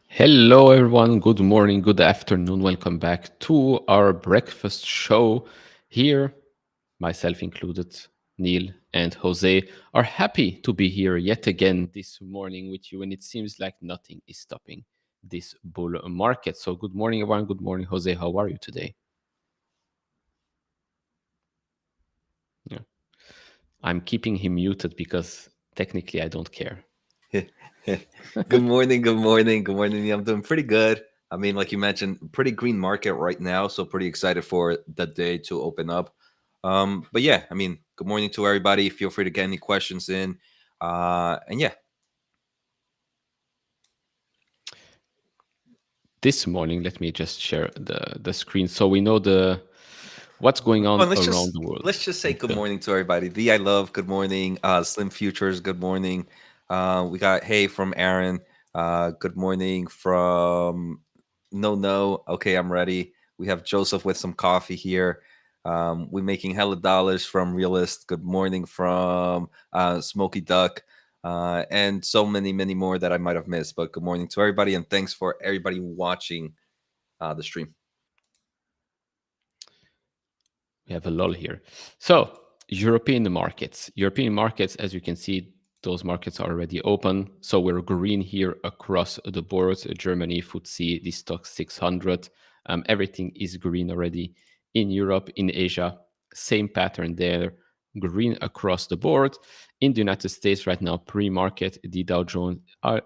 Hello, everyone. Good morning, good afternoon. Welcome back to our breakfast show. Here, myself included, Neil and Jose are happy to be here yet again this morning with you. And it seems like nothing is stopping this bull market. So, good morning, everyone. Good morning, Jose. How are you today? Yeah. I'm keeping him muted because technically I don't care. Good morning, good morning, good morning. I'm doing pretty good. I mean, like you mentioned, pretty green market right now, so pretty excited for the day to open up. But yeah, I mean, good morning to everybody. Feel free to get any questions in. And yeah. This morning, let me just share the screen so we know what's going on And around the world. let's just say good morning to everybody. The I love, good morning. Slim Futures, good morning. We got hey from Aaron. Good morning from No. Okay, I'm ready. We have Joseph with some coffee here. We're making hella dollars from Realist. Good morning from Smoky Duck. And so many more that I might have missed. But good morning to everybody, and thanks for everybody watching the stream. We have a lull here. So European markets, as you can see, those markets are already open. So we're green here across the board. Germany, FTSE, the stock 600. Everything is green already. In Europe, in Asia, same pattern there. Green across the board. In the United States right now, pre-market, the Dow Jones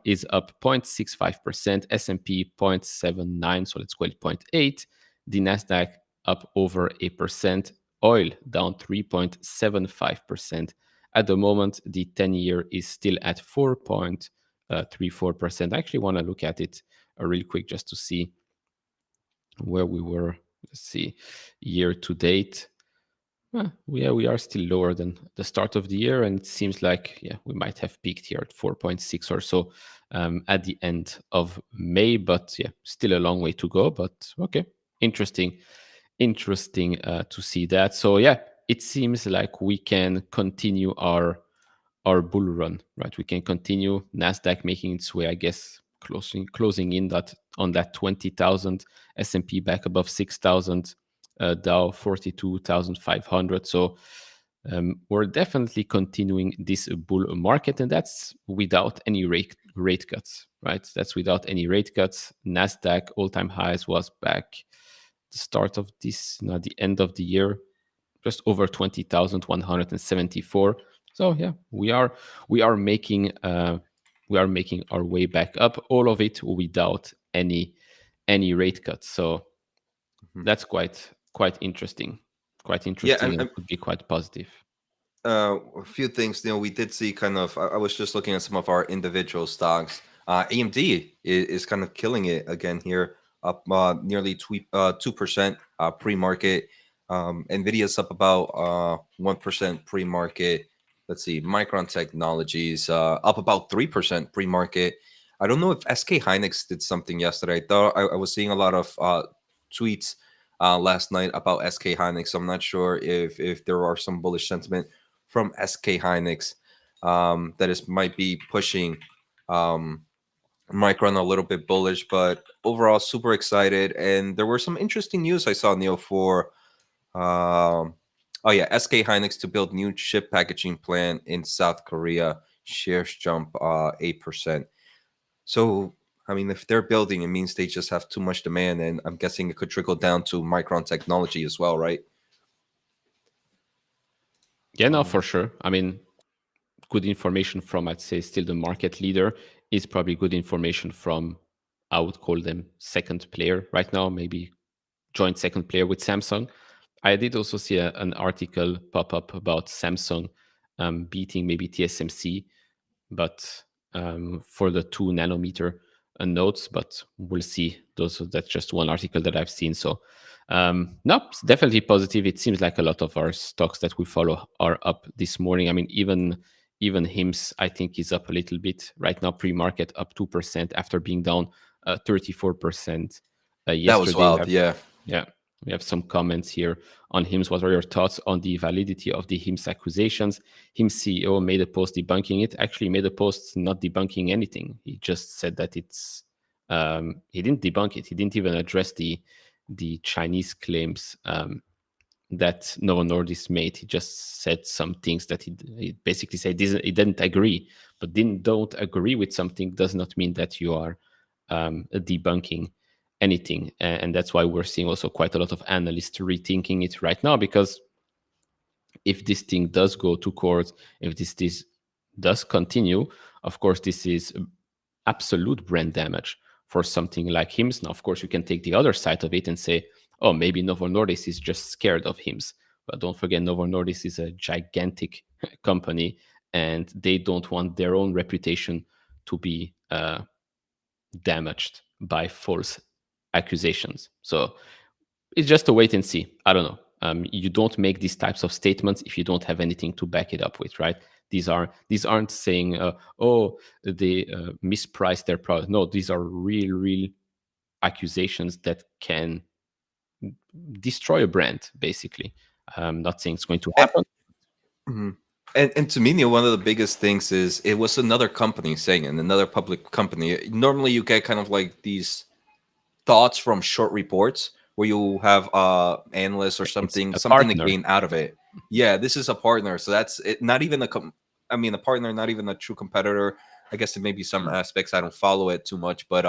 is up 0.65%, S&P 0.79, so let's call it 0.8. The Nasdaq up over 8%, oil down 3.75%. At the moment, the 10-year is still at 4.34%. I actually want to look at it real quick just to see where we were. Let's see, year to date. We are still lower than the start of the year, and it seems like we might have peaked here at 4.6 or so at the end of May. But still a long way to go. But okay, interesting to see that. So it seems like we can continue our bull run, right? We can continue. Nasdaq making its way, I guess, closing in that on that 20,000. S&P back above 6,000. Dow 42,500. So we're definitely continuing this bull market, and that's without any rate cuts, right? That's without any rate cuts. Nasdaq all-time highs was back the start of this, the end of the year, just over 20,174. So we are making we are making our way back up. All of it without any rate cuts. So Mhm. that's quite interesting. Quite Yeah, interesting and could be quite positive. a few things. We did see kind of. I was just looking at some of our individual stocks. AMD is kind of killing it again here, up nearly 2% pre-market. Nvidia's up about 1% pre-market. Let's see, Micron Technologies up about 3% pre-market. I don't know if SK Hynix did something yesterday. I thought I was seeing a lot of tweets last night about SK Hynix. I'm not sure if there are some bullish sentiment from SK Hynix that is might be pushing um, Micron a little bit bullish, but overall super excited. And there were some interesting news I saw, Neil, for oh yeah, SK Hynix to build new chip packaging plant in South Korea. Shares jump 8%. So I mean, if they're building, it means they just have too much demand, and I'm guessing it could trickle down to Micron Technology as well, right? Yeah, no, Um, for sure. I mean, good information from, I'd say, still the market leader is probably good information from, I would call them second player right now, maybe joint second player with Samsung. I did also see an article pop up about Samsung beating maybe TSMC, but for the 2 nanometer nodes, but we'll see. That's just one article that I've seen. So no, it's definitely positive. It seems like a lot of our stocks that we follow are up this morning. I mean, even HIMS, I think, is up a little bit right now, pre-market up 2% after being down 34% that was yesterday. wild, yeah. Yeah, we have some comments here on HIMS. What are your thoughts on the validity of the HIMS accusations? HIMS CEO made a post debunking it. Actually, made a post not debunking anything. He just said that it's. He didn't debunk it. He didn't even address the Chinese claims that Novo Nordisk made. He just said some things that he basically said he didn't agree. But don't agree with something does not mean that you are debunking anything. And that's why we're seeing also quite a lot of analysts rethinking it right now, because if this thing does go to court, if this does continue, of course, this is absolute brand damage for something like HIMS. Now, of course, you can take the other side of it and say, oh, maybe Novo Nordisk is just scared of HIMS. But don't forget, Novo Nordisk is a gigantic company, and they don't want their own reputation to be damaged by false accusations. So it's just a wait and see. I don't know. You don't make these types of statements if you don't have anything to back it up with, right? These aren't saying, oh, they mispriced their product. No, these are real accusations that can destroy a brand, basically. I'm not saying it's going to And, happen. mhm. And to me, Neil, one of the biggest things is it was another company saying it, another public company. Normally, you get kind of like these thoughts from short reports where you have analysts or It's something a something to partner. gain out of it. Yeah, this is a partner, so that's it. Not even I mean, a partner, not even a true competitor. I guess there may be some aspects I don't follow it too much, but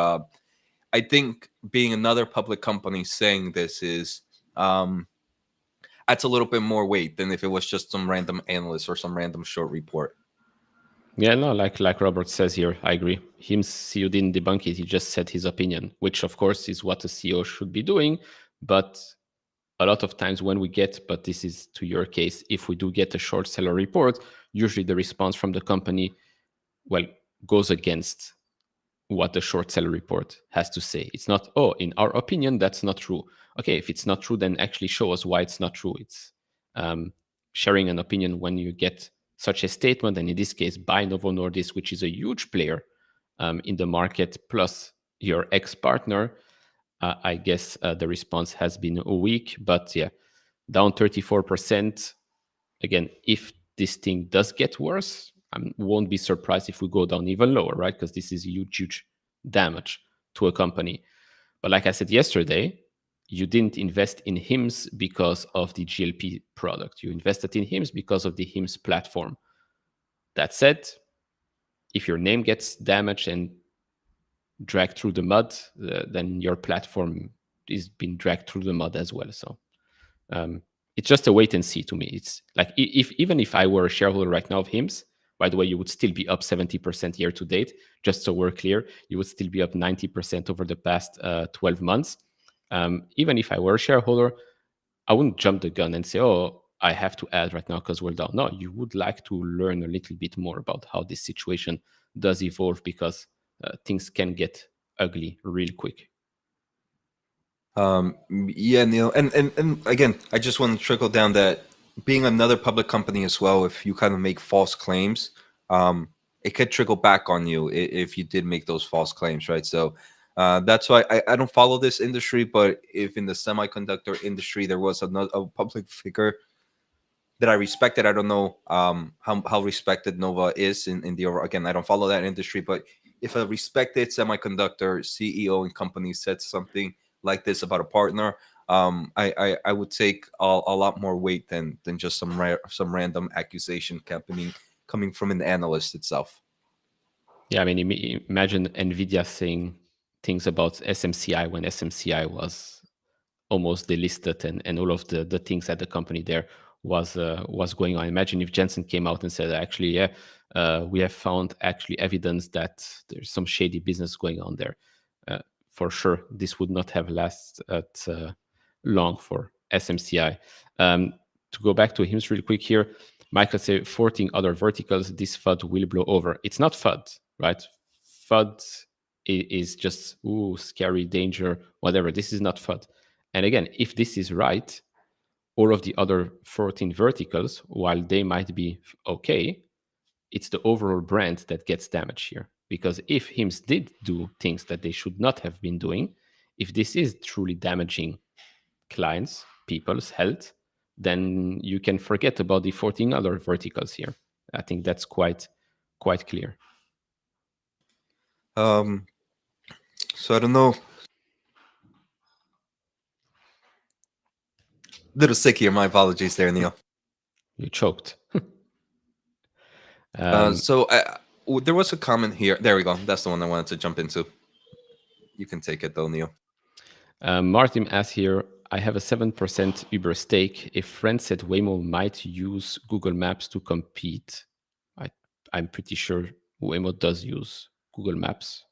I think being another public company saying this is adds a little bit more weight than if it was just some random analyst or some random short report. Yeah, no, like Robert says here, I agree. Him CEO didn't debunk it; he just said his opinion, which of course is what a CEO should be doing. But a lot of times when we get, but this is to your case, if we do get a short seller report, usually the response from the company, well, goes against what the short seller report has to say. It's not, oh, in our opinion, that's not true. Okay, if it's not true, then actually show us why it's not true. It's um, sharing an opinion when you get such a statement, and in this case, by Novo Nordisk, which is a huge player in the market, plus your ex-partner. I guess the response has been weak, but yeah, down 34%. Again, if this thing does get worse, I won't be surprised if we go down even lower, right? Because this is huge damage to a company. But like I said yesterday, you didn't invest in HIMS because of the GLP product. You invested in HIMS because of the HIMS platform. That said, if your name gets damaged and dragged through the mud, then your platform is being dragged through the mud as well. So it's just a wait and see to me. It's like if even if I were a shareholder right now of HIMS, By the way, you would still be up 70% year to date. Just so we're clear, you would still be up 90% over the past 12 months. Even if I were a shareholder, I wouldn't jump the gun and say, oh, I have to add right now because we're down. No, you would like to learn a little bit more about how this situation does evolve, because things can get ugly real quick. Yeah, Neil, and again, I just want to trickle down that being another public company as well, if you kind of make false claims, it could trickle back on you if you did make those false claims, right? So that's why I don't follow this industry, but if in the semiconductor industry there was a public figure that I respected. I don't know how respected Nova is in the overall. Again, I don't follow that industry, but if a respected semiconductor CEO and company said something like this about a partner, I would take a lot more weight than just some random accusation coming from an analyst itself. Yeah, I mean, imagine Nvidia saying things about SMCI when SMCI was almost delisted, and all of the things at the company there was going on. Imagine if Jensen came out and said, actually, yeah, we have found actually evidence that there's some shady business going on there. For sure, this would not have lasted long for SMCI. To go back to HIMS real quick here, Michael said 14 other verticals, this FUD will blow over. It's not FUD, right? FUD is just, ooh, scary, danger, whatever. This is not FUD. And again, if this is right, all of the other 14 verticals, while they might be okay, it's the overall brand that gets damaged here. Because if HIMS did do things that they should not have been doing, if this is truly damaging clients, people's health, then you can forget about the 14 other verticals here. I think that's quite clear. Um, so I don't know. Little sick here. My apologies there, Neil. You choked. There was a comment here. There we go. That's the one I wanted to jump into. You can take it though, Neil. Martin asks here, I have a 7% Uber stake. A friend said Waymo might use Google Maps to compete. I'm pretty sure Waymo does use Google Maps,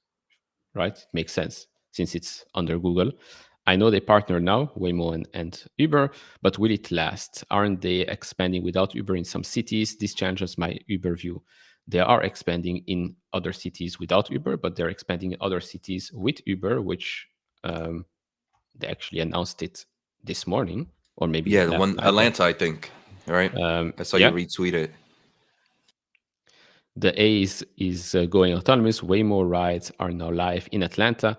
right? It makes sense since it's under Google. I know they partner now, Waymo and Uber, but will it last? Aren't they expanding without Uber in some cities? This changes my Uber view. They are expanding in other cities without Uber, but they're expanding in other cities with Uber, which they actually announced it this morning, or maybe Yeah, the last one night. Atlanta, I think. All right. I saw you Yeah. retweet it. The A is going autonomous. Waymo rides are now live in Atlanta.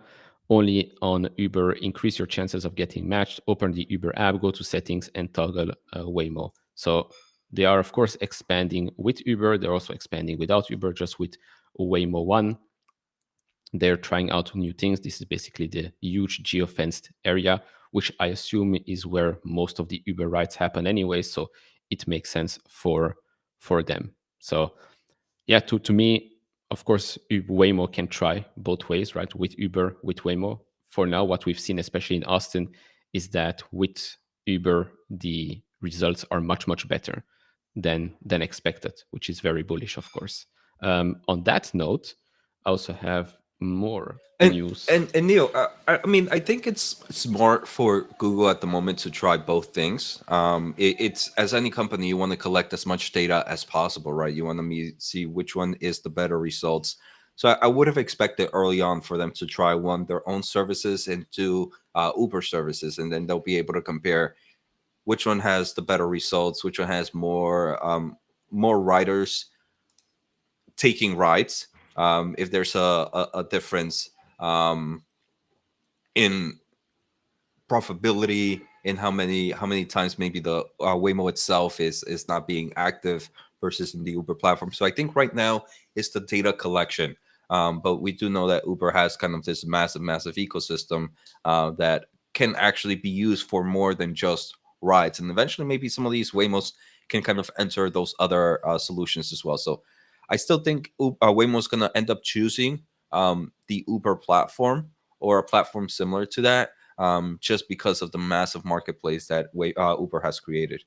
Only on Uber. Increase your chances of getting matched. Open the Uber app, go to settings, and toggle Waymo. So they are, of course, expanding with Uber. They're also expanding without Uber, just with Waymo One. They're trying out new things. This is basically the huge geofenced area, which I assume is where most of the Uber rides happen anyway. So it makes sense for them. So yeah, to me, of course, Waymo can try both ways, right? With Uber, with Waymo. For now, what we've seen, especially in Austin, is that with Uber, the results are much better than expected, which is very bullish, of course. On that note, I also have more And news. and Neil, I mean, I think it's smart for Google at the moment to try both things. It's as any company, you want to collect as much data as possible, right? You want to see which one is the better results. So I would have expected early on for them to try one their own services and two Uber services, and then they'll be able to compare which one has the better results, which one has more riders taking rides. If there's a difference in profitability, in how many times maybe the Waymo itself is not being active versus in the Uber platform. So I think right now it's the data collection. But we do know that Uber has kind of this massive ecosystem that can actually be used for more than just rides, and eventually maybe some of these Waymos can kind of enter those other solutions as well. So I still think Waymo's going to end up choosing the Uber platform or a platform similar to that, just because of the massive marketplace that Uber has created.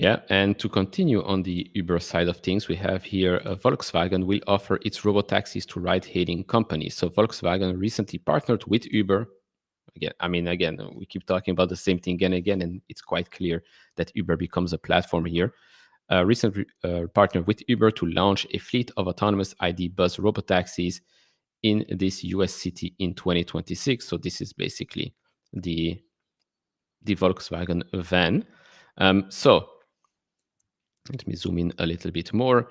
Yeah, and to continue on the Uber side of things, we have here Volkswagen will offer its robotaxis to ride-hailing companies. So Volkswagen recently partnered with Uber. Again, we keep talking about the same thing again and again, and it's quite clear that Uber becomes a platform here. Recently partnered with Uber to launch a fleet of autonomous ID bus robotaxis in this US city in 2026. So this is basically the Volkswagen van. So let me zoom in a little bit more.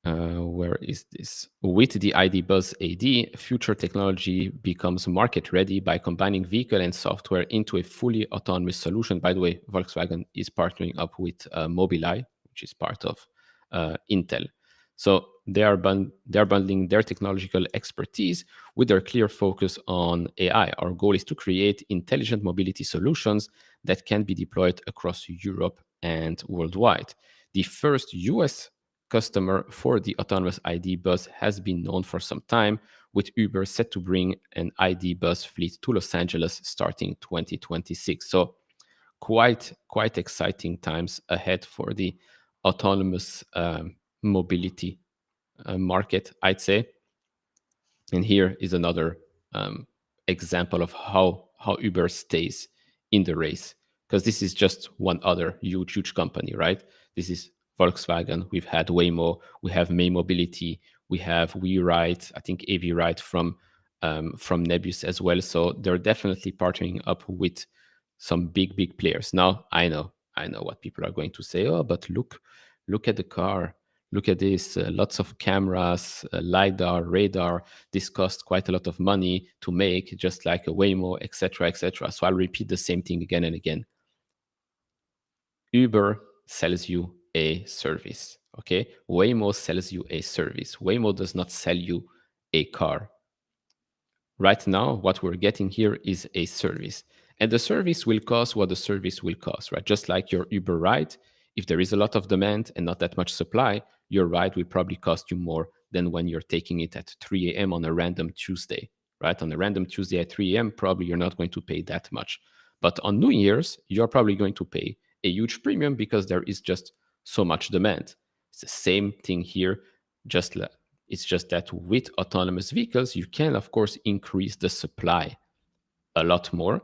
Where is this? With the ID Buzz AD, future technology becomes market ready by combining vehicle and software into a fully autonomous solution. By the way, Volkswagen is partnering up with Mobileye, which is part of Intel. So they're bundling their technological expertise with their clear focus on AI. Our goal is to create intelligent mobility solutions that can be deployed across Europe and worldwide. The first US customer for the autonomous ID bus has been known for some time, with Uber set to bring an ID bus fleet to Los Angeles starting 2026. So quite exciting times ahead for the autonomous mobility market, I'd say. And here is another example of how Uber stays in the race, because this is just one other huge company, right? This is Volkswagen. We've had Waymo. We have May Mobility. We have WeRide. I think AV Ride from Nebius as well. So they're definitely partnering up with some big players. Now I know what people are going to say. Oh, but look at the car. Look at this, lots of cameras, LiDAR, radar. This costs quite a lot of money to make, just like a Waymo, etc., etc. So I'll repeat the same thing again and again. Uber sells you a service, okay? Waymo sells you a service. Waymo does not sell you a car. Right now, what we're getting here is a service. And the service will cost what the service will cost, right? Just like your Uber ride, if there is a lot of demand and not that much supply, your ride will probably cost you more than when you're taking it at 3 a.m. on a random Tuesday, right? On a random Tuesday at 3 a.m., probably you're not going to pay that much. But on New Year's, you're probably going to pay a huge premium because there is just so much demand. It's the same thing here, just it's just that with autonomous vehicles, you can, of course, increase the supply a lot more.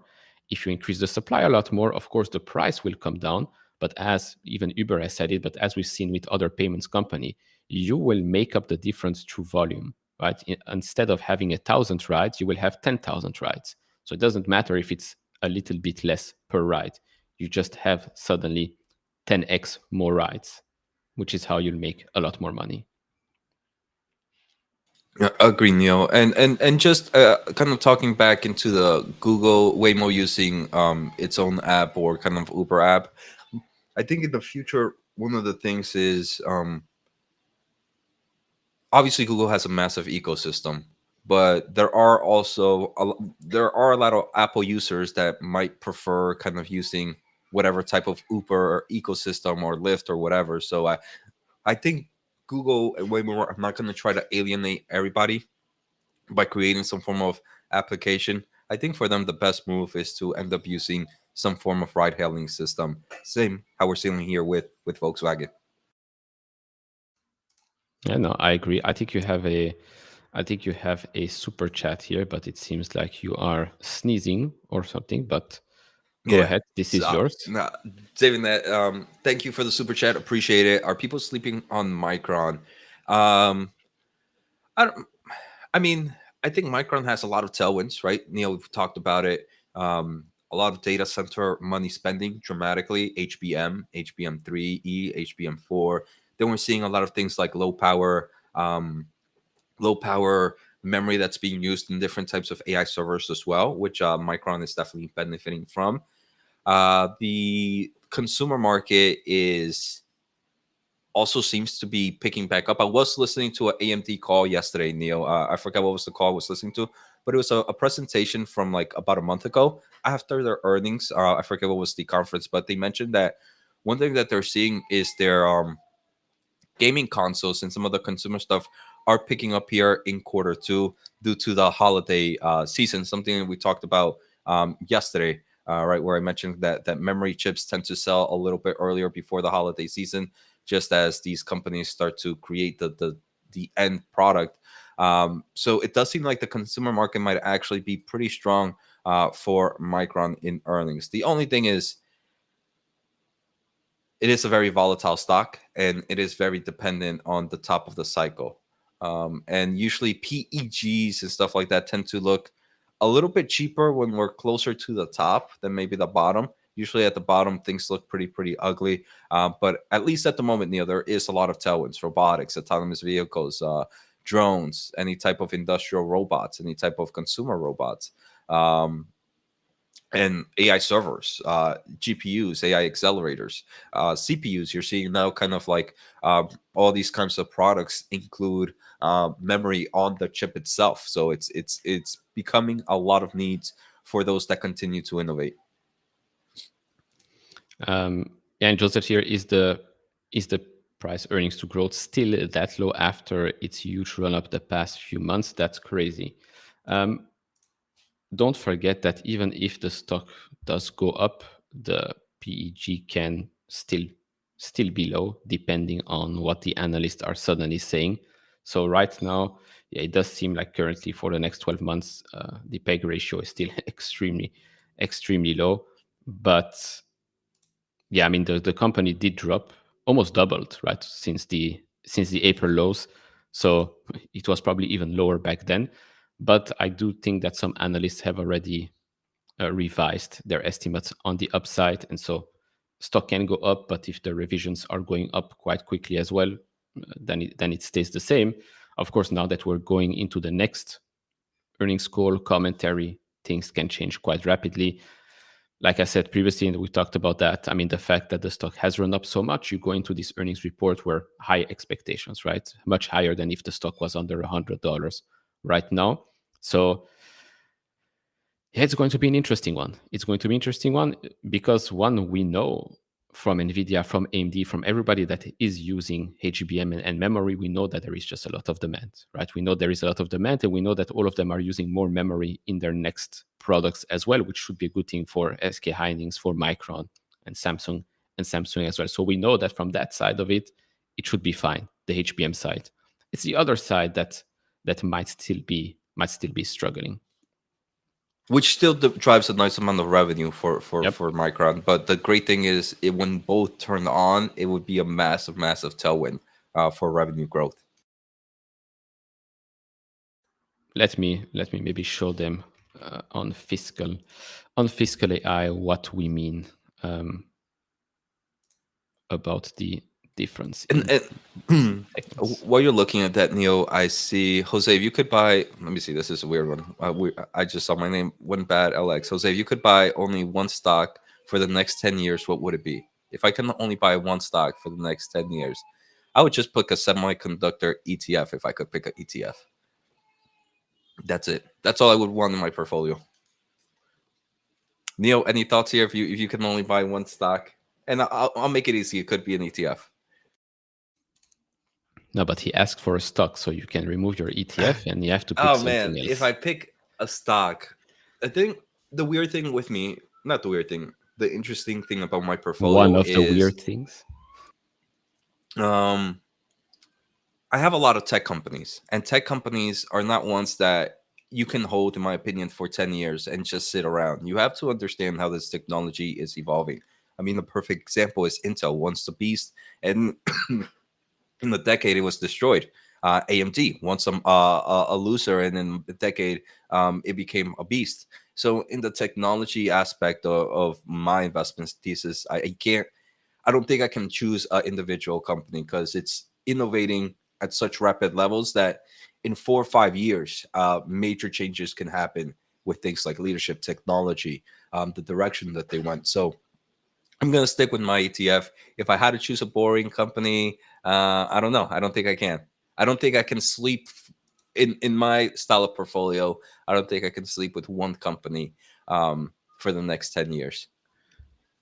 If you increase the supply a lot more, of course, the price will come down. But as even Uber has said it, but as we've seen with other payments company, you will make up the difference through volume, right? Instead of having 1,000 rides, you will have 10,000 rides. So it doesn't matter if it's a little bit less per ride. You just have suddenly 10x more rides, which is how you'll make a lot more money. Yeah, agree, Neil. And just kind of talking back into the Google Waymo using its own app or kind of Uber app. I think in the future, one of the things is obviously Google has a massive ecosystem, but there are a lot of Apple users that might prefer kind of using whatever type of Uber ecosystem or Lyft or whatever. So I think Google and Waymo are not going to try to alienate everybody by creating some form of application. I think for them the best move is to end up using some form of ride hailing system. Same how we're seeing here with Volkswagen. Yeah, no, I agree. I think you have a super chat here, but it seems like you are sneezing or something. But go Yeah. ahead. This is So, yours. nah, saving that. Thank you for the super chat. Appreciate it. Are people sleeping on Micron? Um, I don't. I mean, I think Micron has a lot of tailwinds, right? Neil, we've talked about it. A lot of data center money spending dramatically. HBM3E, HBM4. Then we're seeing a lot of things like low power memory that's being used in different types of AI servers as well, which Micron is definitely benefiting from. The consumer market is also seems to be picking back up. I was listening to an AMD call yesterday, Neil. I forgot what was the call I was listening to, but it was a presentation from like about a month ago after their earnings. I forget what was the conference, but they mentioned that one thing that they're seeing is their gaming consoles and some of the consumer stuff are picking up here in quarter two due to the holiday season, something that we talked about yesterday. right? Where I mentioned that memory chips tend to sell a little bit earlier before the holiday season, just as these companies start to create the end product. So it does seem like the consumer market might actually be pretty strong for Micron in earnings. The only thing is, it is a very volatile stock and it is very dependent on the top of the cycle. And usually PEGs and stuff like that tend to look a little bit cheaper when we're closer to the top than maybe the bottom. Usually at the bottom, things look pretty ugly. But at least at the moment, Neil, there is a lot of tailwinds: robotics, autonomous vehicles, drones, any type of industrial robots, any type of consumer robots. And AI servers, GPUs, AI accelerators, CPUs. You're seeing now kind of like all these kinds of products include memory on the chip itself. So it's becoming a lot of needs for those that continue to innovate. And Joseph, here is the price earnings to growth still that low after its huge run up the past few months? That's crazy. Don't forget that even if the stock does go up, the PEG can still be low, depending on what the analysts are suddenly saying. So right now, yeah, it does seem like currently for the next 12 months, the PEG ratio is still extremely low. But yeah, I mean the company did drop, almost doubled, right, since the April lows. So it was probably even lower back then. But I do think that some analysts have already revised their estimates on the upside, and so stock can go up. But if the revisions are going up quite quickly as well, then it stays the same. Of course, now that we're going into the next earnings call commentary, things can change quite rapidly. Like I said previously, and we talked about that. I mean, the fact that the stock has run up so much, you go into this earnings report where high expectations, right? Much higher than if the stock was under $100 right now. So yeah, it's going to be an interesting one. It's going to be an interesting one because one, we know from Nvidia, from AMD, from everybody that is using HBM and memory, we know that there is just a lot of demand, right? We know there is a lot of demand, and we know that all of them are using more memory in their next products as well, which should be a good thing for SK Hynix, for Micron, and Samsung as well. So we know that from that side of it, it should be fine. The HBM side. It's the other side that might still be struggling. Which still drives a nice amount of revenue Yep. for Micron. But the great thing is, when both turn on, it would be a massive tailwind for revenue growth. Let me maybe show them on fiscal AI what we mean about the difference in And seconds. while you're looking at that, Neil, I see Jose. If you could buy, let me see. This is a weird one. I just saw my name. One bad LX. Jose, if you could buy only one stock for the next 10 years, what would it be? If I can only buy one stock for the next 10 years, I would just pick a semiconductor ETF. If I could pick an ETF, that's it. That's all I would want in my portfolio. Neil, any thoughts here? If you can only buy one stock, and I'll make it easy. It could be an ETF. No, but he asked for a stock, so you can remove your ETF and you have to pick Oh man, something if else. I pick a stock, I think the weird thing with me, not the weird thing, the interesting thing about my One portfolio of the is weird things. um I have a lot of tech companies, and tech companies are not ones that you can hold, in my opinion, for 10 years and just sit around. You have to understand how this technology is evolving. I mean, the perfect example is Intel, once the beast, and in the decade it was destroyed. AMD once a loser, and in a decade it became a beast. So in the technology aspect of my investment thesis, I don't think I can choose an individual company because it's innovating at such rapid levels that in 4 or 5 years, major changes can happen with things like leadership, technology, the direction that they went. So I'm gonna stick with my ETF. If I had to choose a boring company, I don't know. I don't think I can. I don't think I can sleep in my style of portfolio. I don't think I can sleep with one company for the next 10 years.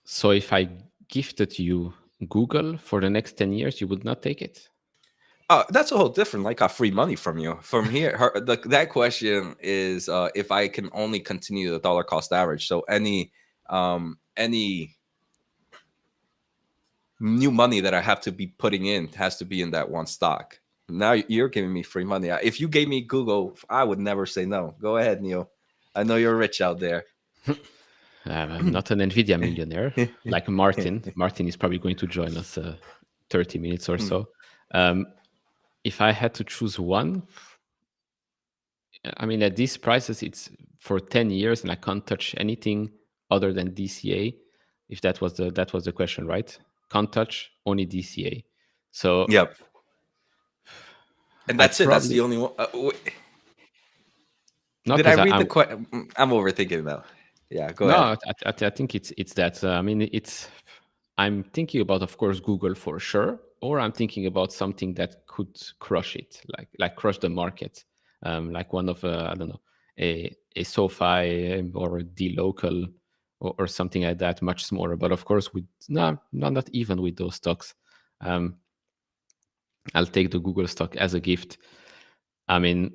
So if I gifted you Google for the next 10 years, you would not take it? That's a whole different. Like, I got free money from you. From here, that question is if I can only continue the dollar cost average. So any any new money that I have to be putting in has to be in that one stock. Now you're giving me free money. If you gave me Google, I would never say no. Go ahead, Neil. I know you're rich out there. I'm not an Nvidia millionaire like Martin. Martin is probably going to join us 30 minutes or so. If I had to choose one, I mean, at these prices, it's for 10 years, and I can't touch anything other than DCA. If that was the question, right? Can't touch, only DCA. So Yep. And I that's it. That's the probably only one. not Did I because read the I'm question? I'm overthinking now. Yeah, go no, ahead. I think it's that. I mean, I'm thinking about, of course, Google for sure, or I'm thinking about something that could crush it, like crush the market, like one of I don't know, a SoFi or a D-Local or something like that, much smaller. But of course, with not even with those stocks. I'll take the Google stock as a gift. I mean,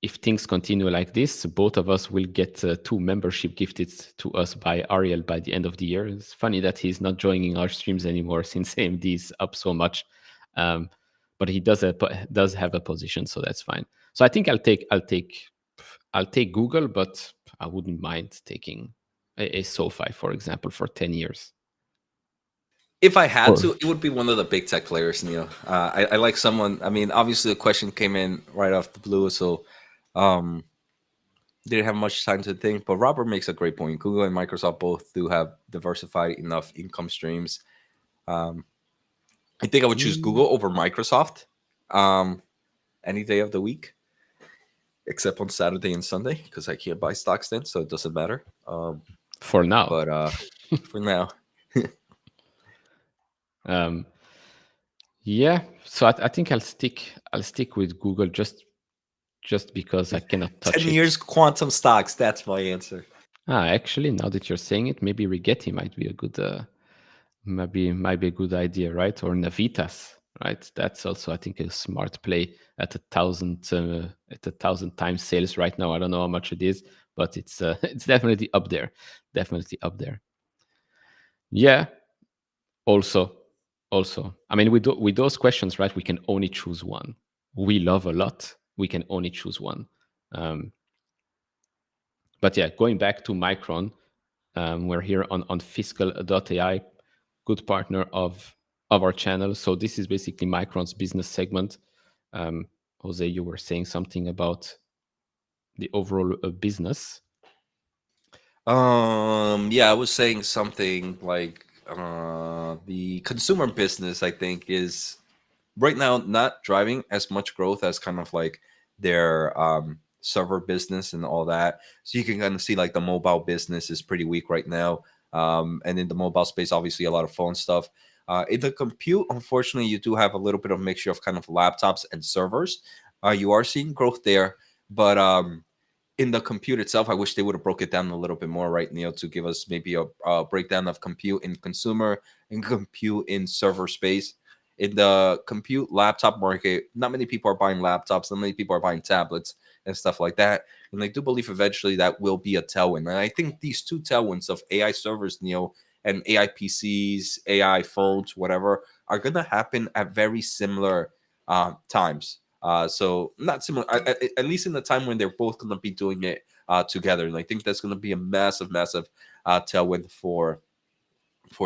if things continue like this, both of us will get 2 membership gifted to us by Ariel by the end of the year. It's funny that he's not joining our streams anymore since AMD is up so much, but he does have a position, so that's fine. So I think I'll take Google, but I wouldn't mind taking a SoFi, for example, for 10 years. If I had Or to, it would be one of the big tech players, Neil. I like someone. I mean, obviously, the question came in right off the blue, so um, didn't have much time to think. But Robert makes a great point. Google and Microsoft both do have diversified enough income streams. Um, I think I would choose Google over Microsoft any day of the week, except on Saturday and Sunday because I can't buy stocks then, so it doesn't matter. for now. But for now, Um, yeah, so I think I'll stick with Google just because I cannot 10 touch it. years quantum stocks. That's my answer. Actually, now that you're saying it, maybe Rigetti might be a good might be a good idea, right? Or Navitas, right? That's also, I think, a smart play at 1,000 times sales right now. I don't know how much it is, but it's it's definitely up there, definitely up there. Yeah. Also, I mean, with those questions, right? We can only choose one. We love a lot. We can only choose one. Um, but yeah, going back to Micron, we're here on fiscal.ai, good partner of our channel. So this is basically Micron's business segment. Jose, you were saying something about the overall business. Yeah, I was saying something like the consumer business, I think, is right now not driving as much growth as kind of like their server business and all that. So you can kind of see like the mobile business is pretty weak right now. And in the mobile space, obviously a lot of phone stuff. In the compute, unfortunately, you do have a little bit of mixture of kind of laptops and servers. You are seeing growth there, but in the compute itself, I wish they would have broke it down a little bit more, right, Neil, to give us maybe a breakdown of compute in consumer and compute in server space. In the compute laptop market, not many people are buying laptops, not many people are buying tablets and stuff like that. And I do believe eventually that will be a tailwind. And I think these two tailwinds of AI servers, Neil, and AI PCs, AI phones, whatever, are going to happen at very similar times. So not similar, at least in the time when they're both going to be doing it together. And I think that's going to be a massive, massive tailwind for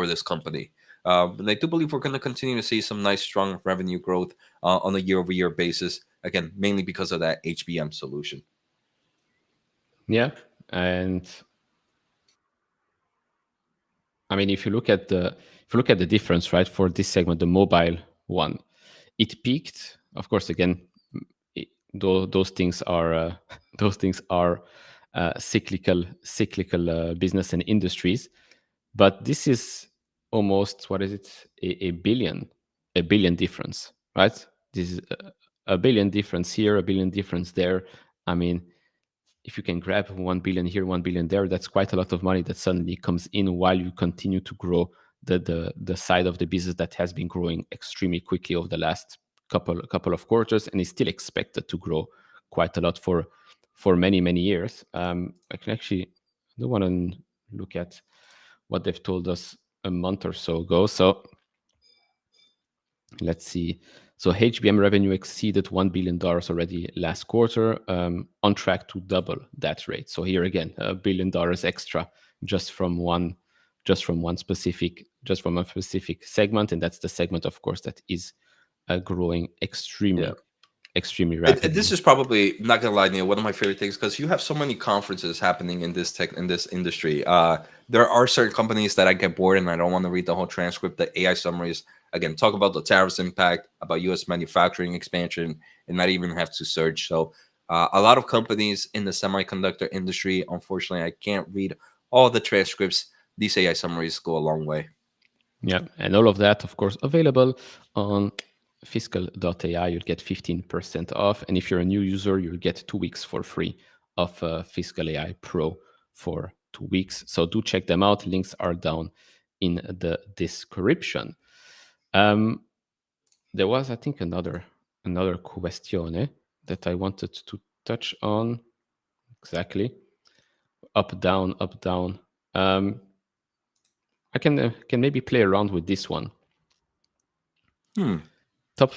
this company. And I do believe we're going to continue to see some nice, strong revenue growth on a year-over-year basis. Again, mainly because of that HBM solution. Yeah, and I mean, if you look at the difference, right, for this segment, the mobile one, it peaked. Of course, again, those things are cyclical business and industries. But this is almost, what is it, a billion difference, right? This is a billion difference here, a billion difference there. I mean, if you can grab 1 billion here, 1 billion there, that's quite a lot of money that suddenly comes in while you continue to grow the side of the business that has been growing extremely quickly over the last couple of quarters and is still expected to grow quite a lot for many years. I can actually, I do want to look at. what they've told us a month or so ago. So let's see. So HBM revenue exceeded $1 billion already last quarter, on track to double that rate. So here again, $1 billion extra just from one specific segment, and that's the segment, of course, that is growing extremely And rapidly. this is probably, not gonna lie, Neil, one of my favorite things, because you have so many conferences happening in this industry. There are certain companies that I get bored and I don't want to read the whole transcript. The AI summaries again talk about the tariffs impact, about U.S. manufacturing expansion, and not even have to search. So a lot of companies in the semiconductor industry, unfortunately, I can't read all the transcripts. These AI summaries go a long way. Yeah, and all of that, of course, available on fiscal.ai. You'll get 15% off. And if you're a new user, you'll get 2 weeks for free of Fiscal AI Pro for 2 weeks. So do check them out. Links are down in the description. There was, I think, another question that I wanted to touch on. Exactly. Up, down, up, down. I can maybe play around with this one. Top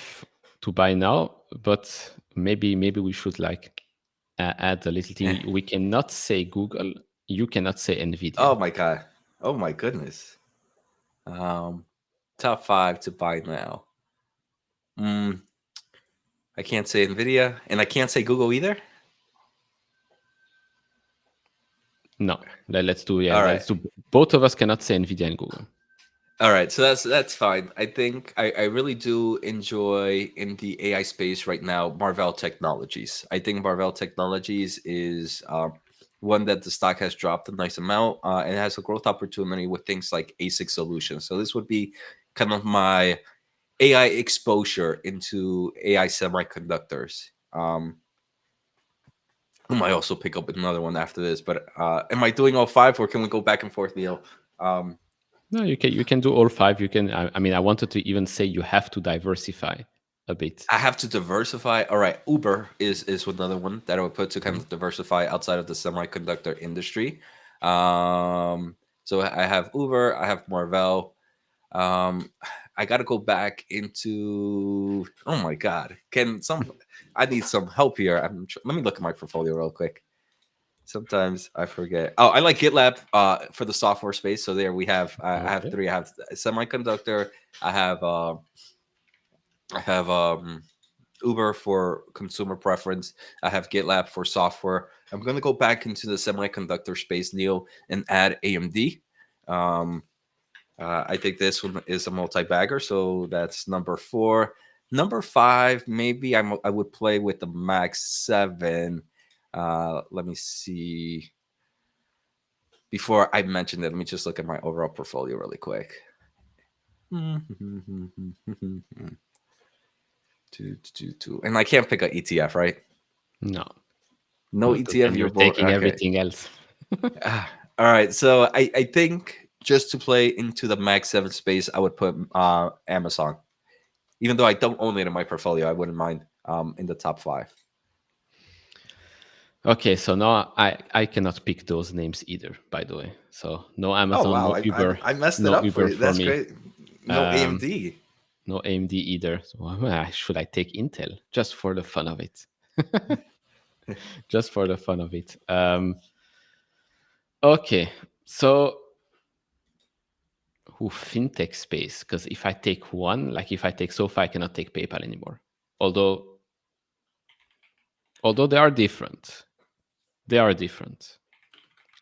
to buy now, but maybe we should like add a little thing. We cannot say Google. You cannot say Nvidia. Oh my god. Oh my goodness. Top 5 to buy now. I can't say Nvidia, and I can't say Google either. No, let's do All right. let's do. Both of us cannot say Nvidia and Google. All right, so that's fine. I think I really do enjoy in the AI space right now Marvell Technologies. I think Marvell Technologies is one that the stock has dropped a nice amount and has a growth opportunity with things like ASIC solutions. So this would be kind of my AI exposure into AI semiconductors. I might also pick up another one after this, but am I doing all 5, or can we go back and forth, Neil? No, you can do all 5. You can. I mean, I wanted to even say you have to diversify a bit. I have to diversify. All right, Uber is another one that I would put to kind of diversify outside of the semiconductor industry. So I have Uber, I have Marvell. I got to go back into. Oh my God! I need some help here. Let me look at my portfolio real quick. Sometimes I forget. Oh, I like GitLab for the software space. So there we have. I have Okay. 3. I have semiconductor. I have Uber for consumer preference. I have GitLab for software. I'm going to go back into the semiconductor space, Neil, and add AMD. I think this one is a multi-bagger, so that's number 4. Number 5, maybe I would play with the Max 7. Let me see. Before I mention it, let me just look at my overall portfolio really quick. And I can't pick an ETF, right? No. No Because ETF. then You're you're bored. taking Okay. everything else. All right. So I think just to play into the Max 7 space, I would put Amazon. Even though I don't own it in my portfolio, I wouldn't mind in the top 5. Okay, so now I cannot pick those names either, by the way. So no Oh Amazon, wow, no Uber, I messed it no up for Uber you. for That's me. great. No AMD. No AMD either. So should I take Intel just for the fun of it? Just for the fun of it. Okay, so fintech space, because if I take one, like if I take SoFi, I cannot take PayPal anymore. Although they are different. They are different.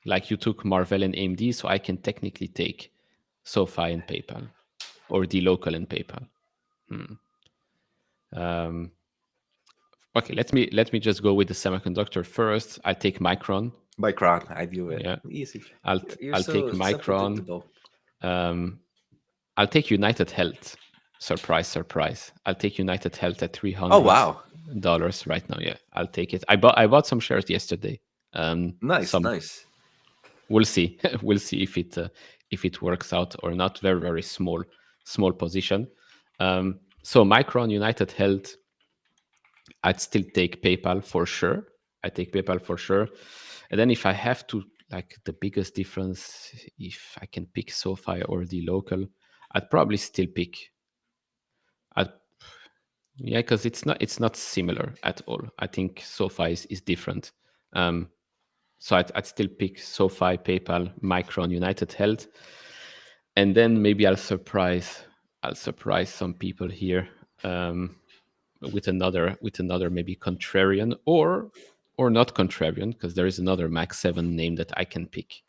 Like you took Marvell and AMD, so I can technically take SoFi and PayPal, or dLocal and PayPal. Okay, let me just go with the semiconductor first. I take Micron. Micron, I view it Yeah, easy. You're I'll take so Micron. predictable. I'll take United Health. Surprise, surprise. I'll take United Health at Oh $300 wow, right now. Yeah, I'll take it. I bought some shares yesterday. nice, Some nice. We'll see. We'll see if it works out or not. Very very small position. So Micron, United Health. I'd still take PayPal for sure. I take PayPal for sure. And then if I have to like the biggest difference, if I can pick SoFi or the local, I'd probably still pick. I'd, yeah, because it's not similar at all. I think SoFi is different. So I'd still pick SoFi, PayPal, Micron, United Health, and then maybe I'll surprise some people here, with another maybe contrarian or not contrarian, because there is another Max 7 name that I can pick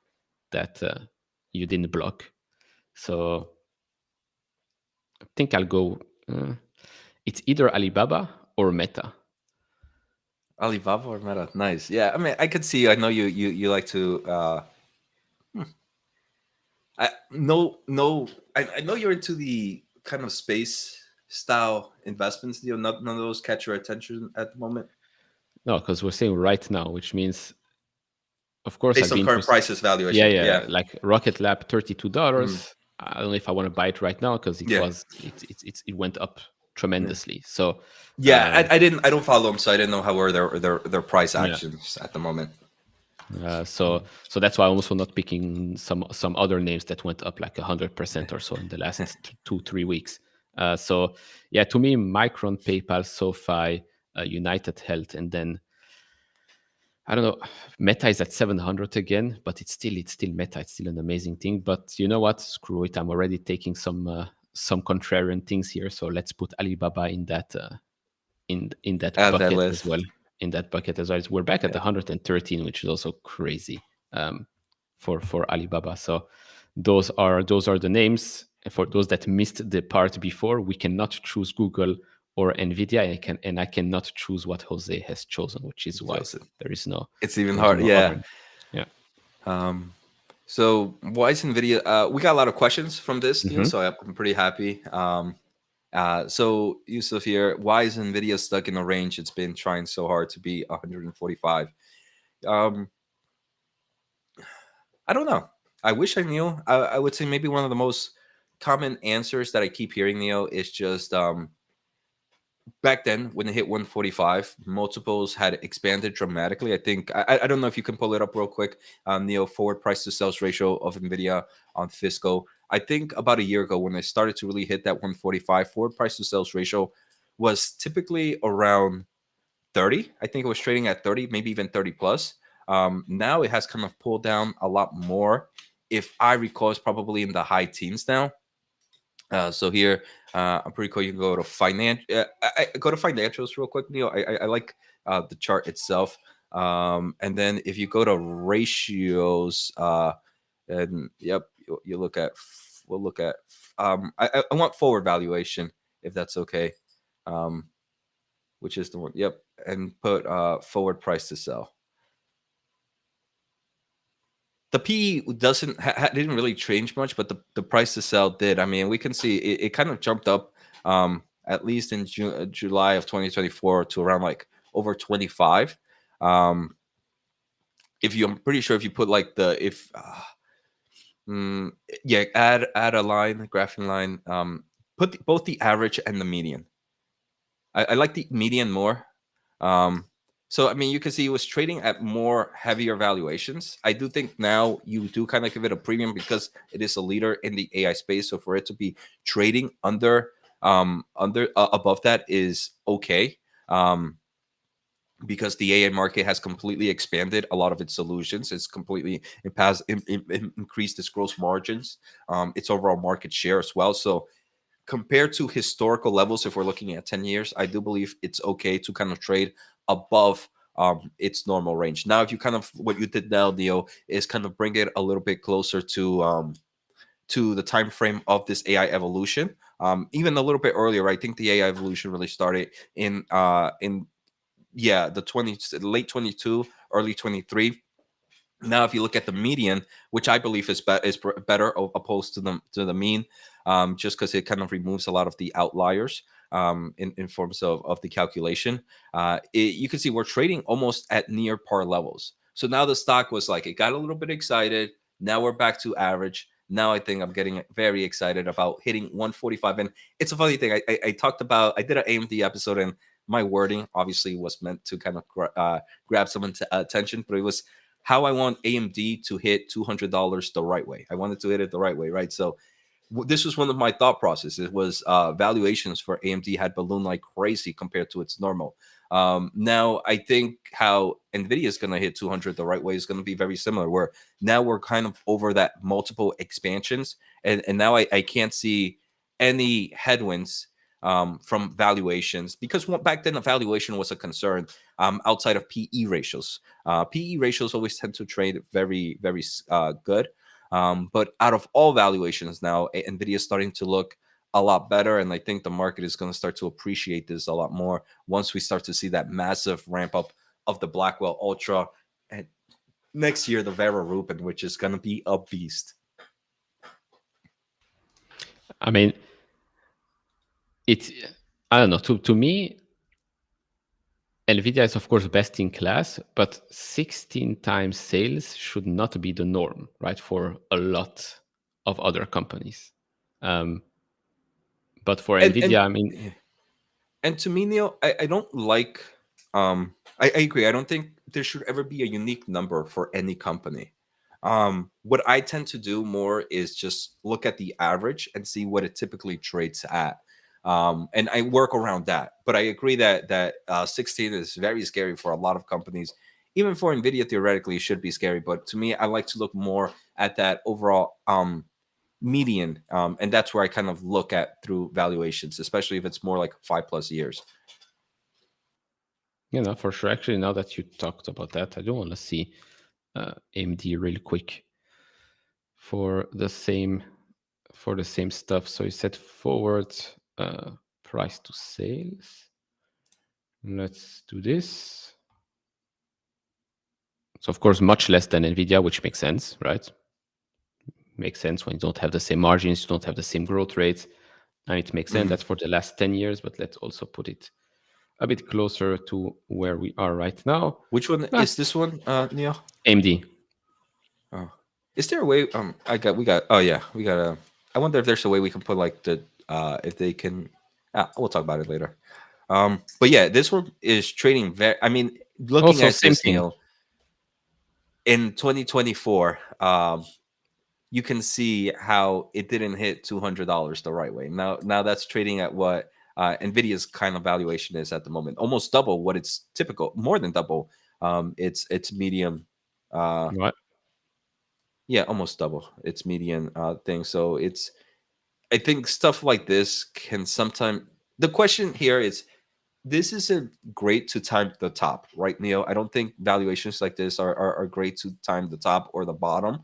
that you didn't block. So I think I'll go. It's either Alibaba or Meta. Alibaba or Meta? Nice. Yeah, I mean, I could see. I know you like to. I no no. I know you're into the kind of space style investments. None of those catch your attention at the moment, No, because we're saying right now, which means, of course, based I'd on be current interested. prices Yeah, valuation. yeah, Yeah. like Rocket Lab, $32. Mm, I don't know if I want to buy it right now because yeah. it went up Yeah. tremendously. So Yeah, um, I don't follow them, so I didn't know how were their price yeah. actions at the moment. So that's why I'm also not picking some other names that went up like 100% or so in the last 2-3 weeks. So yeah, to me, Micron, PayPal, SoFi, United Health, and then I don't know. Meta is at 700 again, but it's still Meta. It's still an amazing thing. But you know what? Screw it. I'm already taking some contrarian things here. So let's put Alibaba in that Add that bucket as list. well. In that bucket as well. We're back at Yeah. 113, which is also crazy for Alibaba. So those are the names. For those that missed the part before, we cannot choose Google or Nvidia. I cannot choose what Jose has chosen, which is why Joseph. there is no It's even there is hard. no Yeah. other. Yeah. So why is Nvidia? We got a lot of questions from this, Neil. Hmm. So I'm pretty happy. So Yusuf here, why is Nvidia stuck in a range it's been trying so hard to be 145? Um, I don't know. I wish I knew. I would say maybe one of the most common answers that I keep hearing, Neil, is just back then when it hit 145, multiples had expanded dramatically. I think I don't know if you can pull it up real quick. Neil, forward price to sales ratio of Nvidia on Fisco. I think about a year ago when they started to really hit that 145, forward price to sales ratio was typically around 30. I think it was trading at 30, maybe even 30 plus. Now it has kind of pulled down a lot more. If I recall, it's probably in the high teens now. So here, I'm pretty cool. You can go to go to financials real quick, Neil. I like the chart itself. And then if you go to ratios, and yep, you look at. We'll look at. I want forward valuation if that's okay. Um, which is the one. Yep, and put forward price to sell. The PE didn't really change much, but the price to sell did. I mean, we can see it kind of jumped up, at least in July of 2024 to around like over 25. Um, I'm pretty sure if you put like yeah, add a line, graphing line, put both the average and the median. I like the median more. Um, so I mean, you can see it was trading at more heavier valuations. I do think now you do kind of give it a premium because it is a leader in the AI space. So for it to be trading under above that is okay. Because the AI market has completely expanded a lot of its solutions. It has increased its gross margins, its overall market share as well. So compared to historical levels, if we're looking at 10 years, I do believe it's okay to kind of trade above its normal range. Now, if you kind of what you did now, Neo, is kind of bring it a little bit closer to the time frame of this AI evolution. Even a little bit earlier, I think the AI evolution really started in the late 22, early 23. Now, if you look at the median, which I believe is better opposed to the mean, just because it kind of removes a lot of the outliers in forms of the calculation, you can see we're trading almost at near par levels. So now the stock was like, it got a little bit excited. Now we're back to average. Now I think I'm getting very excited about hitting 145. And it's a funny thing. I talked about, I did an AMD episode, and my wording obviously was meant to kind of grab someone's attention, but it was how I want AMD to hit $200 the right way. I wanted to hit it the right way, right? So this was one of my thought processes. It was valuations for AMD had ballooned like crazy compared to its normal. Now I think how Nvidia is going to hit 200 the right way is going to be very similar. Where now we're kind of over that multiple expansions, and now I can't see any headwinds from valuations, because back then the valuation was a concern outside of PE ratios. PE ratios always tend to trade very, very good. But out of all valuations now, Nvidia is starting to look a lot better, and I think the market is going to start to appreciate this a lot more once we start to see that massive ramp up of the Blackwell Ultra, and next year the Vera Rubin, which is going to be a beast. I mean, I don't know. To me, Nvidia is of course best in class, but 16 times sales should not be the norm, right? For a lot of other companies. But for And Nvidia, I mean, And to me, Neil, I don't like. I agree. I don't think there should ever be a unique number for any company. What I tend to do more is just look at the average and see what it typically trades at, and I work around that. But I agree that 16 is very scary for a lot of companies. Even for Nvidia, theoretically, it should be scary. But to me, I like to look more at that overall median, and that's where I kind of look at through valuations, especially if it's more like 5+ years. for sure. Actually, now that you talked about that, I do want to see AMD real quick for the same stuff. So you said forward price to sales. Let's do this. So of course, much less than Nvidia, which makes sense, right? Makes sense when you don't have the same margins, you don't have the same growth rates, and it makes sense. That's for the last 10 years, but let's also put it a bit closer to where we are right now. Which one is this one, Neil? AMD. Oh, is there a way? We got. Oh yeah, we got a. I wonder if there's a way we can put like the if they can. We'll talk about it later. But yeah, this one is trading very. I mean, looking Also, at same this, thing. Neil, in 2024, you can see how it didn't hit $200 the right way. Now that's trading at what Nvidia's kind of valuation is at the moment, almost double what it's typical, more than double. It's medium. Right. Yeah, almost double its median thing. So I think stuff like this can sometimes. The question here is, this isn't great to time the top, right, Neil? I don't think valuations like this are great to time the top or the bottom,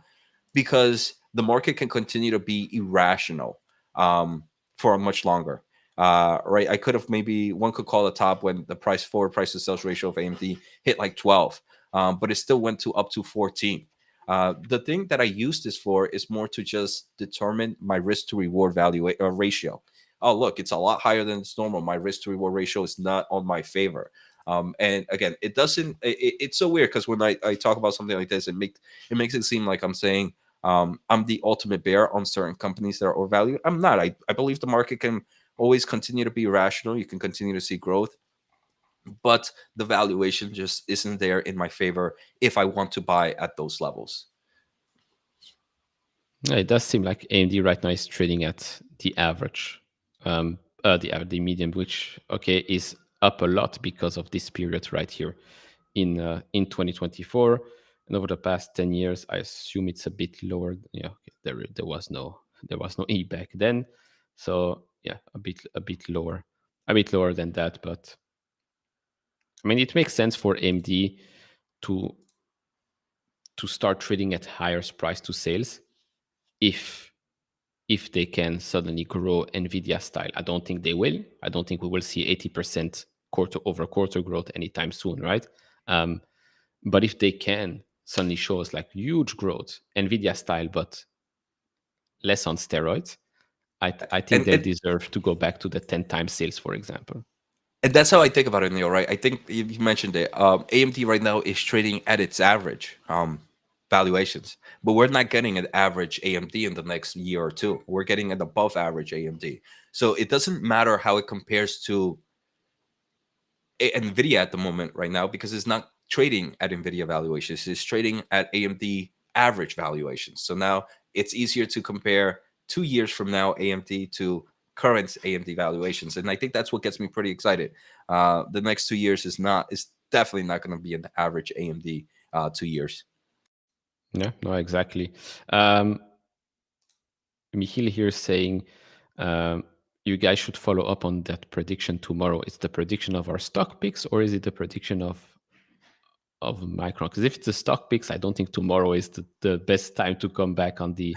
because the market can continue to be irrational for much longer. Right? I could have, maybe one could call the top when the forward price to sales ratio of AMD hit like 12, but it still went to up to 14. The thing that I use this for is more to just determine my risk to reward value ratio. Oh, look, it's a lot higher than it's normal. My risk to reward ratio is not on my favor. And again, it doesn't. It's so weird, because when I talk about something like this, it makes it seem like I'm saying I'm the ultimate bear on certain companies that are overvalued. I'm not. I believe the market can always continue to be rational. You can continue to see growth, but the valuation just isn't there in my favor if I want to buy at those levels. Yeah, it does seem like AMD right now is trading at the average, the median, which is up a lot because of this period right here in 2024, and over the past 10 years, I assume it's a bit lower. Yeah, there was no E back then, so yeah, a bit lower than that. But I mean, it makes sense for AMD to start trading at higher price to sales if they can suddenly grow Nvidia style. I don't think they will. I don't think we will see 80% quarter over quarter growth anytime soon, right? But if they can suddenly show us like huge growth, Nvidia style, but less on steroids, I think And they'll and deserve to go back to the 10 times sales, for example. and that's how I think about it, Neil. Right? I think you mentioned it. AMD right now is trading at its average valuations, but we're not getting an average AMD in the next year or two. We're getting an above average AMD. So it doesn't matter how it compares to Nvidia at the moment right now, because it's not trading at Nvidia valuations. It's trading at AMD average valuations. So now it's easier to compare 2 years from now AMD to current AMD valuations, and I think that's what gets me pretty excited. The next 2 years is definitely not going to be an average AMD 2 years. Yeah, no, exactly. Michiel here is saying you guys should follow up on that prediction tomorrow. It's the prediction of our stock picks, or is it the prediction of Micron? Because if it's the stock picks, I don't think tomorrow is the best time to come back on the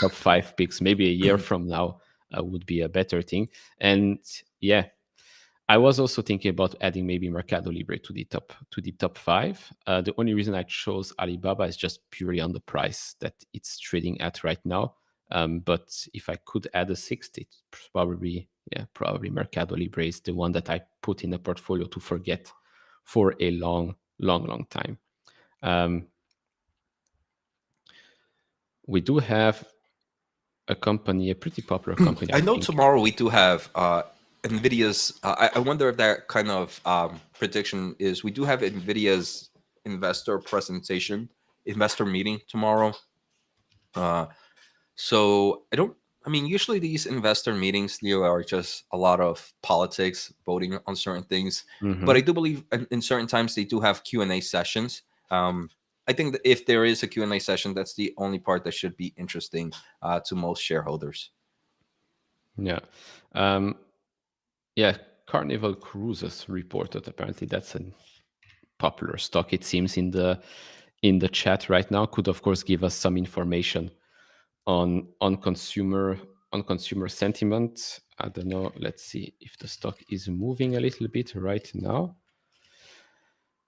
top 5 picks. Maybe a year from now would be a better thing. And yeah, I was also thinking about adding maybe Mercado Libre to the top 5. The only reason I chose Alibaba is just purely on the price that it's trading at right now. But if I could add a 6th, it's probably Mercado Libre is the one that I put in a portfolio to forget for a long time. We do have a pretty popular company. I know tomorrow we do have Nvidia's. I wonder if that kind of prediction is. We do have Nvidia's investor meeting tomorrow. So I don't. I mean, usually these investor meetings, Leo, are just a lot of politics, voting on certain things. But I do believe in certain times they do have Q&A sessions. I think that if there is a Q&A session, that's the only part that should be interesting to most shareholders. Yeah. Carnival Cruises reported. Apparently, that's a popular stock, it seems, in the chat right now. Could of course give us some information on consumer sentiment. I don't know. Let's see if the stock is moving a little bit right now.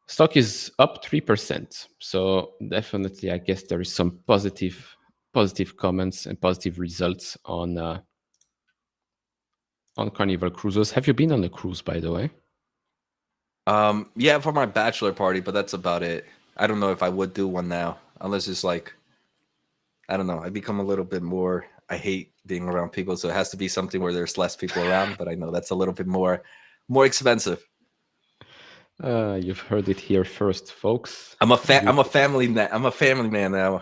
Stock is up 3%. So definitely, I guess there is some positive comments and positive results on Carnival Cruises. Have you been on a cruise, by the way? Yeah, for my bachelor party, but that's about it. I don't know if I would do one now, unless it's like, I don't know. I become a little bit more. I hate being around people, so it has to be something where there's less people around. But I know that's a little bit more expensive. You've heard it here first, folks. I'm a family man now.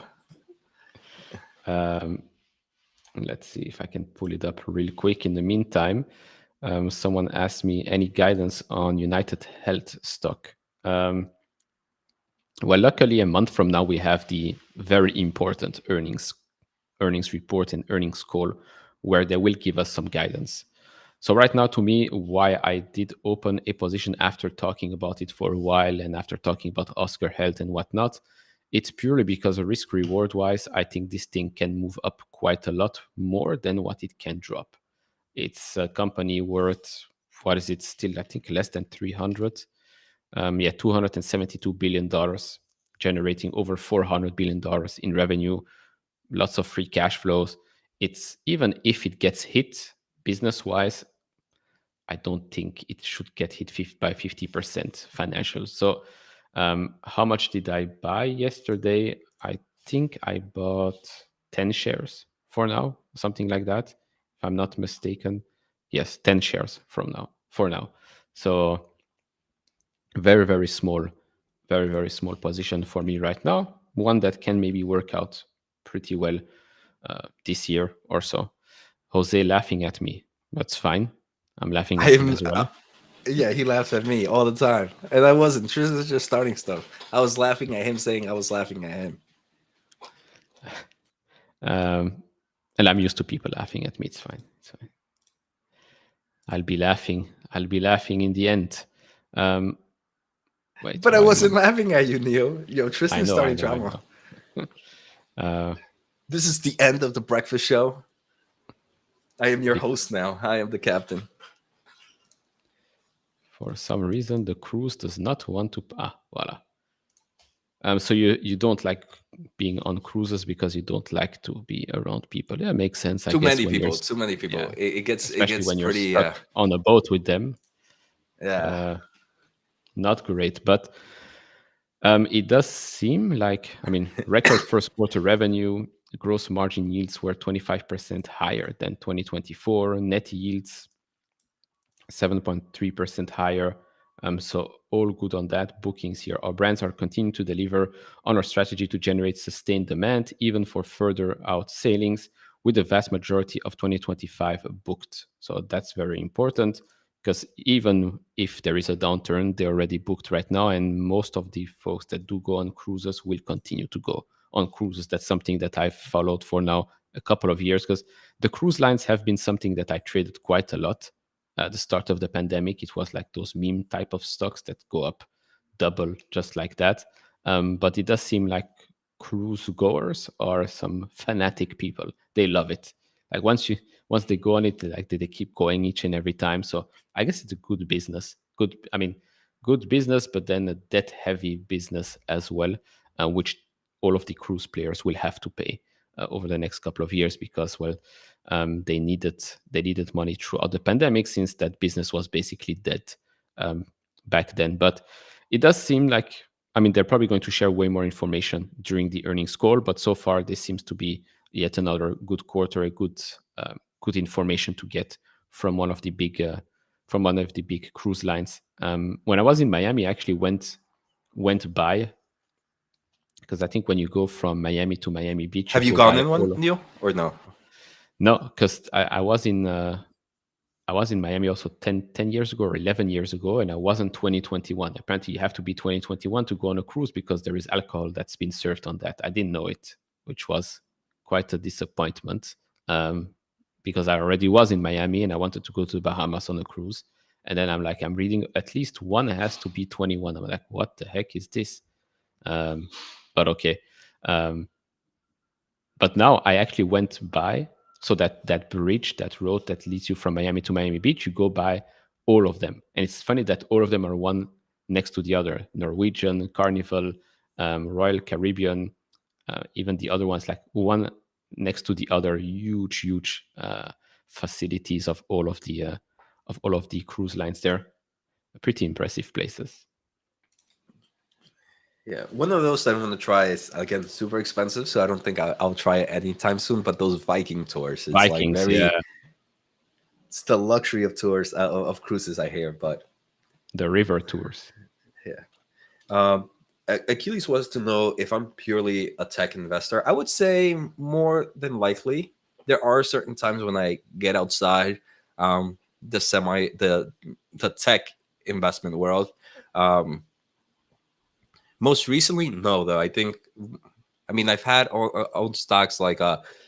Let's see if I can pull it up real quick. In the meantime, someone asked me any guidance on United Health stock. Well, luckily, a month from now, we have the very important earnings report and earnings call where they will give us some guidance. So right now, to me, why I did open a position after talking about it for a while and after talking about Oscar Health and whatnot, it's purely because of risk reward wise, I think this thing can move up quite a lot more than what it can drop. It's a company worth, what is it still? I think less than 300. $272 billion, generating over $400 billion in revenue, lots of free cash flows. It's even if it gets hit business wise, I don't think it should get hit by 50% financials. So how much did I buy yesterday? I think I bought 10 shares for now, something like that, if I'm not mistaken. Yes, 10 shares for now. So very, very small position for me right now. One that can maybe work out pretty well this year or so. Jose laughing at me. That's fine. I'm laughing at him as well. Yeah, he laughs at me all the time, and I wasn't. This is just starting stuff. I was laughing at him, saying I was laughing at him. And I'm used to people laughing at me. It's fine. I'll be laughing in the end. Wait, but I wasn't laughing at you, Neil. Yo, Tristan's starting drama. This is the end of the breakfast show. I am your host now. I am the captain. For some reason, the cruise does not want to. Voila. So you don't like being on cruises because you don't like to be around people. Yeah, makes sense. Too many people. Yeah. It gets when pretty, you're stuck on a boat with them. Yeah. Not great, but it does seem like, record first quarter revenue, gross margin yields were 25% higher than 2024. Net yields 7.3% higher. So all good on that. Bookings here. Our brands are continuing to deliver on our strategy to generate sustained demand, even for further out sailings, with the vast majority of 2025 booked. So that's very important, because even if there is a downturn, they're already booked right now. And most of the folks that do go on cruises will continue to go on cruises. That's something that I've followed for now a couple of years, because the cruise lines have been something that I traded quite a lot. At the start of the pandemic, it was like those meme type of stocks that go up double just like that. But it does seem like cruise goers are some fanatic people. They love it. Like once they go on it, like they keep going each and every time. So I guess it's a good business. Good business, but then a debt heavy business as well, which all of the cruise players will have to pay over the next couple of years, because they needed money throughout the pandemic, since that business was basically dead back then. But it does seem like, they're probably going to share way more information during the earnings call, but so far this seems to be yet another good quarter, a good information to get from one of the big cruise lines. When I was in Miami, I actually went by, because I think when you go from Miami to Miami Beach, you Have you go gone by in one, all of. Neil, or no? No, because I was in Miami also 10 years ago or 11 years ago, and I wasn't 2021. Apparently, you have to be 2021 to go on a cruise, because there is alcohol that's been served on that. I didn't know it, which was quite a disappointment, because I already was in Miami and I wanted to go to the Bahamas on a cruise. And then I'm reading at least one has to be 21. I'm like, what the heck is this? But okay. But now I actually went by, so that bridge, that road that leads you from Miami to Miami Beach, you go by all of them. And it's funny that all of them are one next to the other. Norwegian, Carnival, Royal Caribbean, even the other ones, like one next to the other, huge facilities of all of the cruise lines there. Pretty impressive places. Yeah, one of those that I'm going to try is, again, super expensive, so I don't think I'll try it anytime soon. But those Viking tours, it's like Vikings, yeah. it's the luxury of tours, of cruises, I hear. But The river tours. yeah. Achilles was to know if I'm purely a tech investor. I would say more than likely. There are certain times when I get outside the tech investment world. Most recently, no, though. I've had owned stocks like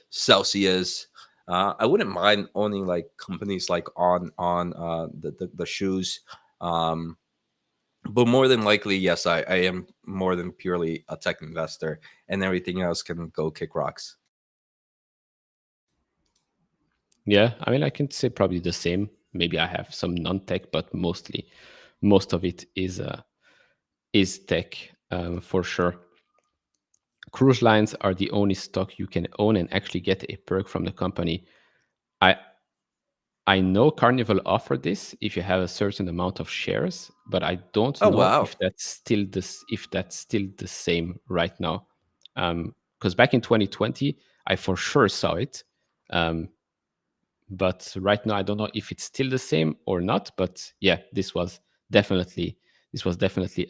Celsius. I wouldn't mind owning like companies like on the shoes. But more than likely, yes, I am more than purely a tech investor, and everything else can go kick rocks. Yeah, I can say probably the same. Maybe I have some non-tech, but most of it is tech, for sure. Cruise lines are the only stock you can own and actually get a perk from the company. I I know Carnival offer this if you have a certain amount of shares, but I don't Oh know wow! if that's still the same right now. Because back in 2020, I for sure saw it. Um, but right now I don't know if it's still the same or not. But yeah, this was definitely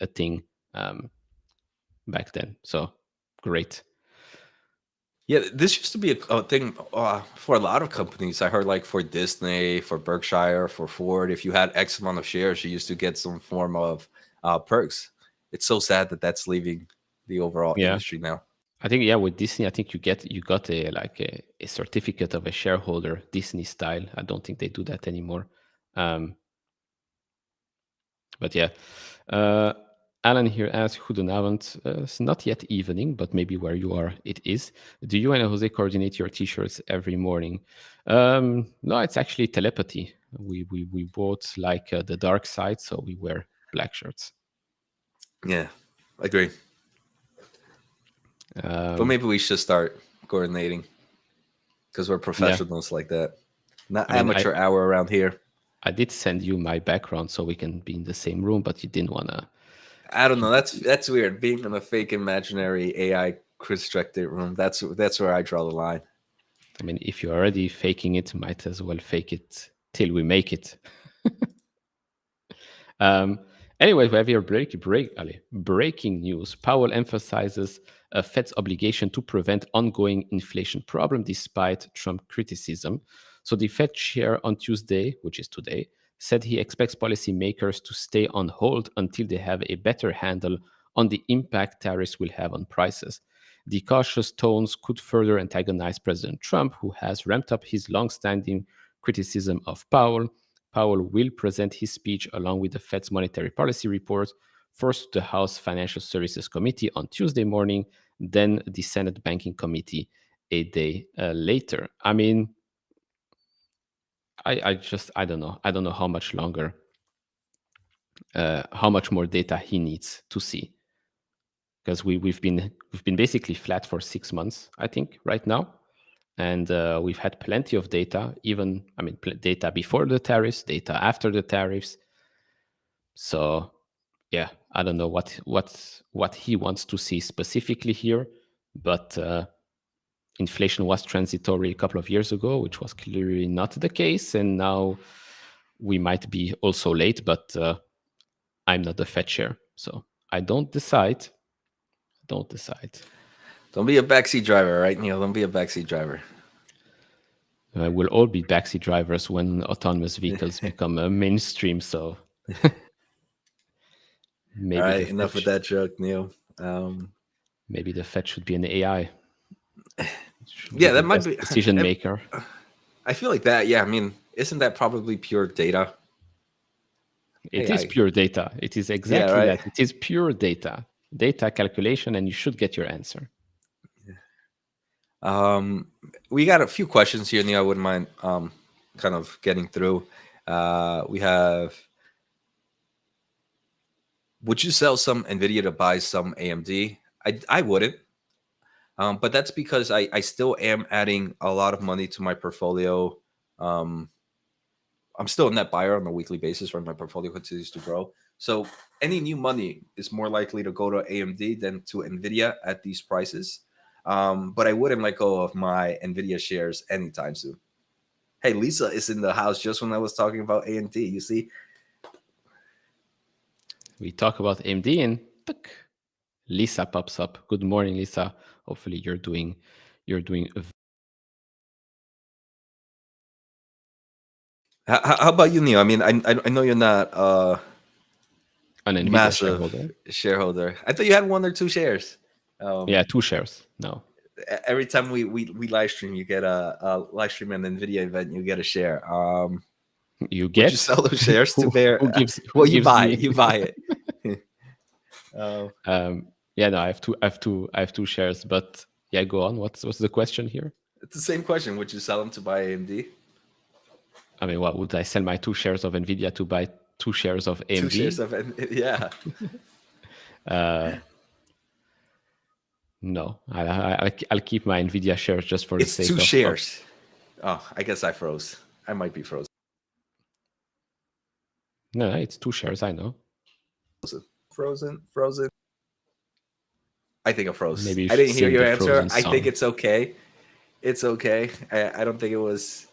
a thing back then. So great. Yeah, this used to be a thing for a lot of companies. I heard like for Disney, for Berkshire, for Ford, if you had X amount of shares, you used to get some form of perks. It's so sad that that's leaving the overall Yeah, industry now. I think, yeah, with Disney, I think you got a certificate of a shareholder, Disney style. I don't think they do that anymore. Um, but yeah, uh, Alan here asks, Goedenavond. It's not yet evening, but maybe where you are, it is. Do you and Jose coordinate your t-shirts every morning? No, it's actually telepathy. We both like the dark side, so we wear black shirts. Yeah, agree. But Um, maybe we should start coordinating because we're yeah, professionals like that. Not I mean, I amateur hour around here. I did send you my background so we can be in the same room, but you didn't wanna. I don't know. You, That's weird. Being in a fake imaginary AI constructed room. That's where I draw the line. I mean, if you're already faking it, might as well fake it till we make it. um, Anyway, we have here breaking news. Powell emphasizes a Fed's obligation to prevent ongoing inflation problem despite Trump criticism. So the Fed chair on Tuesday, which is today, said he expects policymakers to stay on hold until they have a better handle on the impact tariffs will have on prices. The cautious tones could further antagonize President Trump, who has ramped up his long-standing criticism of Powell. Powell will present his speech along with the Fed's monetary policy report first to the House Financial Services Committee on Tuesday morning, then the Senate Banking Committee a day later. I mean, I don't know. I don't know how much longer, how much more data he needs to see, because we've been basically flat for 6 months, I think, right now, and we've had plenty of data. Even data before the tariffs, data after the tariffs. So yeah, I don't know what he wants to see specifically here, but inflation was transitory a couple of years ago, which was clearly not the case, and now we might be also late. But I'm not the Fed chair, so I don't decide. Don't decide. Don't be a backseat driver, right, Neil? Don't be a backseat driver. We'll all be backseat drivers when autonomous vehicles become mainstream. So All maybe right, the Fed enough with that joke, Neil. maybe the Fed should be an AI. Should be Yeah, the that might best be. decision maker. I feel like that. Yeah, I mean, isn't that probably pure data? It Hey, is pure data. It is yeah, exactly right. that. It is pure data calculation, and you should get your answer. We got a few questions here, Neil. I wouldn't mind kind of getting through. We have: would you sell some Nvidia to buy some AMD? I wouldn't. But that's because I still am adding a lot of money to my portfolio. Um, I'm still a net buyer on a weekly basis, right? My portfolio continues to grow. So any new money is more likely to go to AMD than to Nvidia at these prices. But I wouldn't let go of my Nvidia shares anytime soon. Hey, Lisa is in the house just when I was talking about AMD. You see? We talk about AMD, and tuk, Lisa pops up. Good morning, Lisa. Hopefully, you're doing How about you, Neil? I mean, I know you're not an Nvidia massive shareholder. shareholder. I thought you had one or two shares. Yeah, 2 shares. No, Every time we live stream, you get a live stream an Nvidia event, you get a share. you Would you get sell those shares to who bear? who gives who Well, you gives buy me. it. You buy it. uh, Yeah, no, I have two shares, but yeah, go on. What's the question here? it's the same question. Would you sell them to buy AMD? I mean, what would I sell my 2 shares of Nvidia to buy 2 shares of Two AMD? shares of yeah. No, I'll keep my Nvidia shares just for the It's two sake of. shares. Oh, I guess I froze. I might be frozen. No, it's 2 shares. I know. Frozen. I think I froze. Maybe you I should didn't hear sing your the answer. Frozen I think song. it's okay. It's okay. I don't think it was.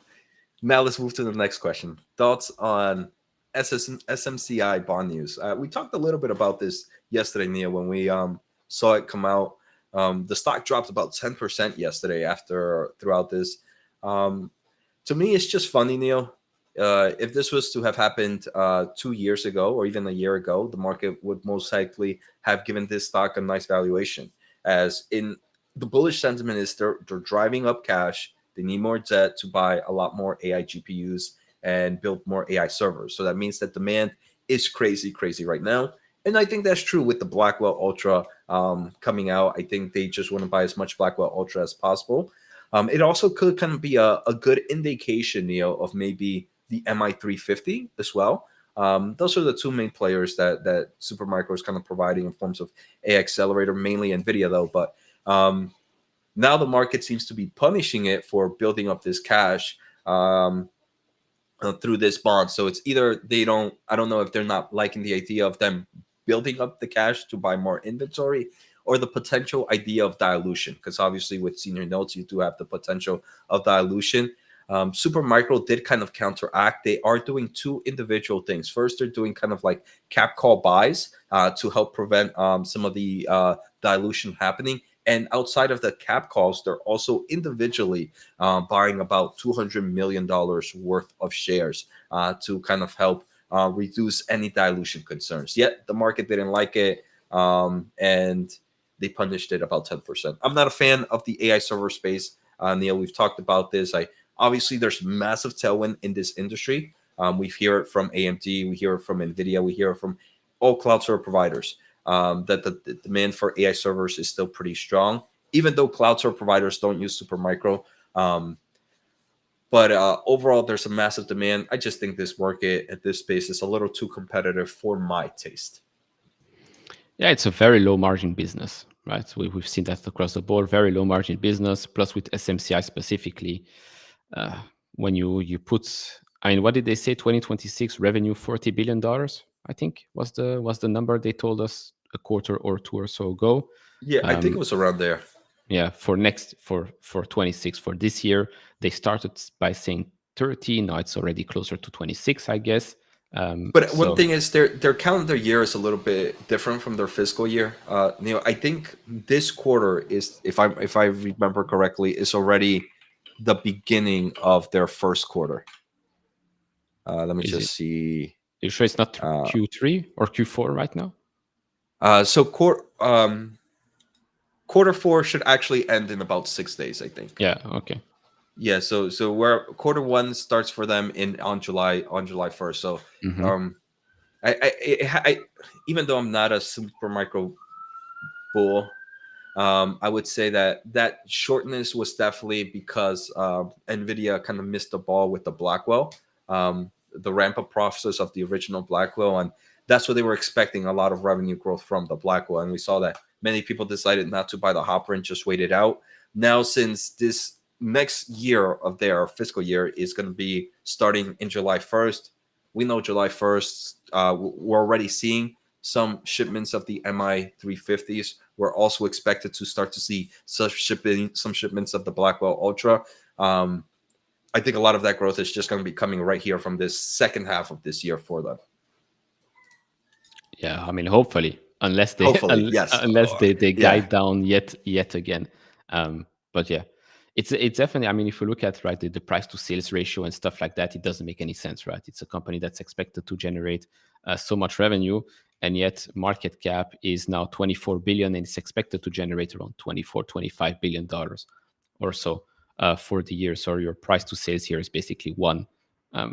Now let's move to the next question. Thoughts on SMCI bond news? We talked a little bit about this yesterday, Neil, when we saw it come out. The stock dropped about 10% yesterday after throughout this. Um, to me, it's just funny, Neil. If this was to have happened 2 years ago or even a year ago, the market would most likely have given this stock a nice valuation. As in the bullish sentiment is they're driving up cash. They need more debt to buy a lot more AI GPUs and build more AI servers. So that means that demand is crazy, crazy right now. And I think that's true with the Blackwell Ultra coming out. I think they just want to buy as much Blackwell Ultra as possible. It also could kind of be a good indication, Neil, of maybe the MI350 as well. Those are the two main players that Supermicro is kind of providing in forms of AI accelerator, mainly Nvidia though. But now the market seems to be punishing it for building up this cash through this bond. So it's either they don't, I don't know if they're not liking the idea of them building up the cash to buy more inventory, or the potential idea of dilution. Because obviously with senior notes, you do have the potential of dilution. Supermicro did kind of counteract. They are doing two individual things. First, they're doing kind of like cap call buys to help prevent some of the dilution happening. And outside of the cap calls, they're also individually buying about $200 million worth of shares to kind of help reduce any dilution concerns. Yet the market didn't like it, and they punished it about 10%. I'm not a fan of the AI server space, Neil. We've talked about this. Obviously there's massive tailwind in this industry. We hear it from AMD, we hear it from Nvidia, we hear it from all cloud server providers, that the demand for AI servers is still pretty strong, even though cloud server providers don't use Supermicro. But overall, there's a massive demand. I just think this market at this space is a little too competitive for my taste. Yeah, it's a very low margin business, right? We've seen that across the board, very low margin business. Plus, with SMCI specifically, when you put, I mean, what did they say? 2026 revenue $40 billion, I think was the number they told us a quarter or two or so ago. Yeah, I think it was around there. Yeah, for 26, for this year, they started by saying 30. Now it's already closer to 26, I guess. But one thing is their calendar year is a little bit different from their fiscal year. Neil, I think this quarter is, if I remember correctly, is already the beginning of their first quarter. Let me just see. You sure it's not Q3 or Q4 right now? So quarter four should actually end in about 6 days, I think. Yeah. Okay. Yeah. So where quarter one starts for them on July 1st. So I even though I'm not a Supermicro bull, I would say that shortness was definitely because Nvidia kind of missed the ball with the Blackwell, the ramp up process of the original Blackwell, and that's what they were expecting, a lot of revenue growth from the Blackwell. And we saw that many people decided not to buy the Hopper and just wait it out. Now, since this next year of their fiscal year is going to be starting in July 1st, we know July 1st, we're already seeing some shipments of the MI350s. We're also expected to start to see some shipments of the Blackwell Ultra. I think a lot of that growth is just going to be coming right here from this second half of this year for them. Yeah, I mean, hopefully, unless they yes, unless they guide down yet again. But yeah, it's definitely. I mean, if you look at the price to sales ratio and stuff like that, it doesn't make any sense, right? It's a company that's expected to generate so much revenue, and yet market cap is now 24 billion, and it's expected to generate around 24-25 billion dollars or so for the year. So your price to sales here is basically one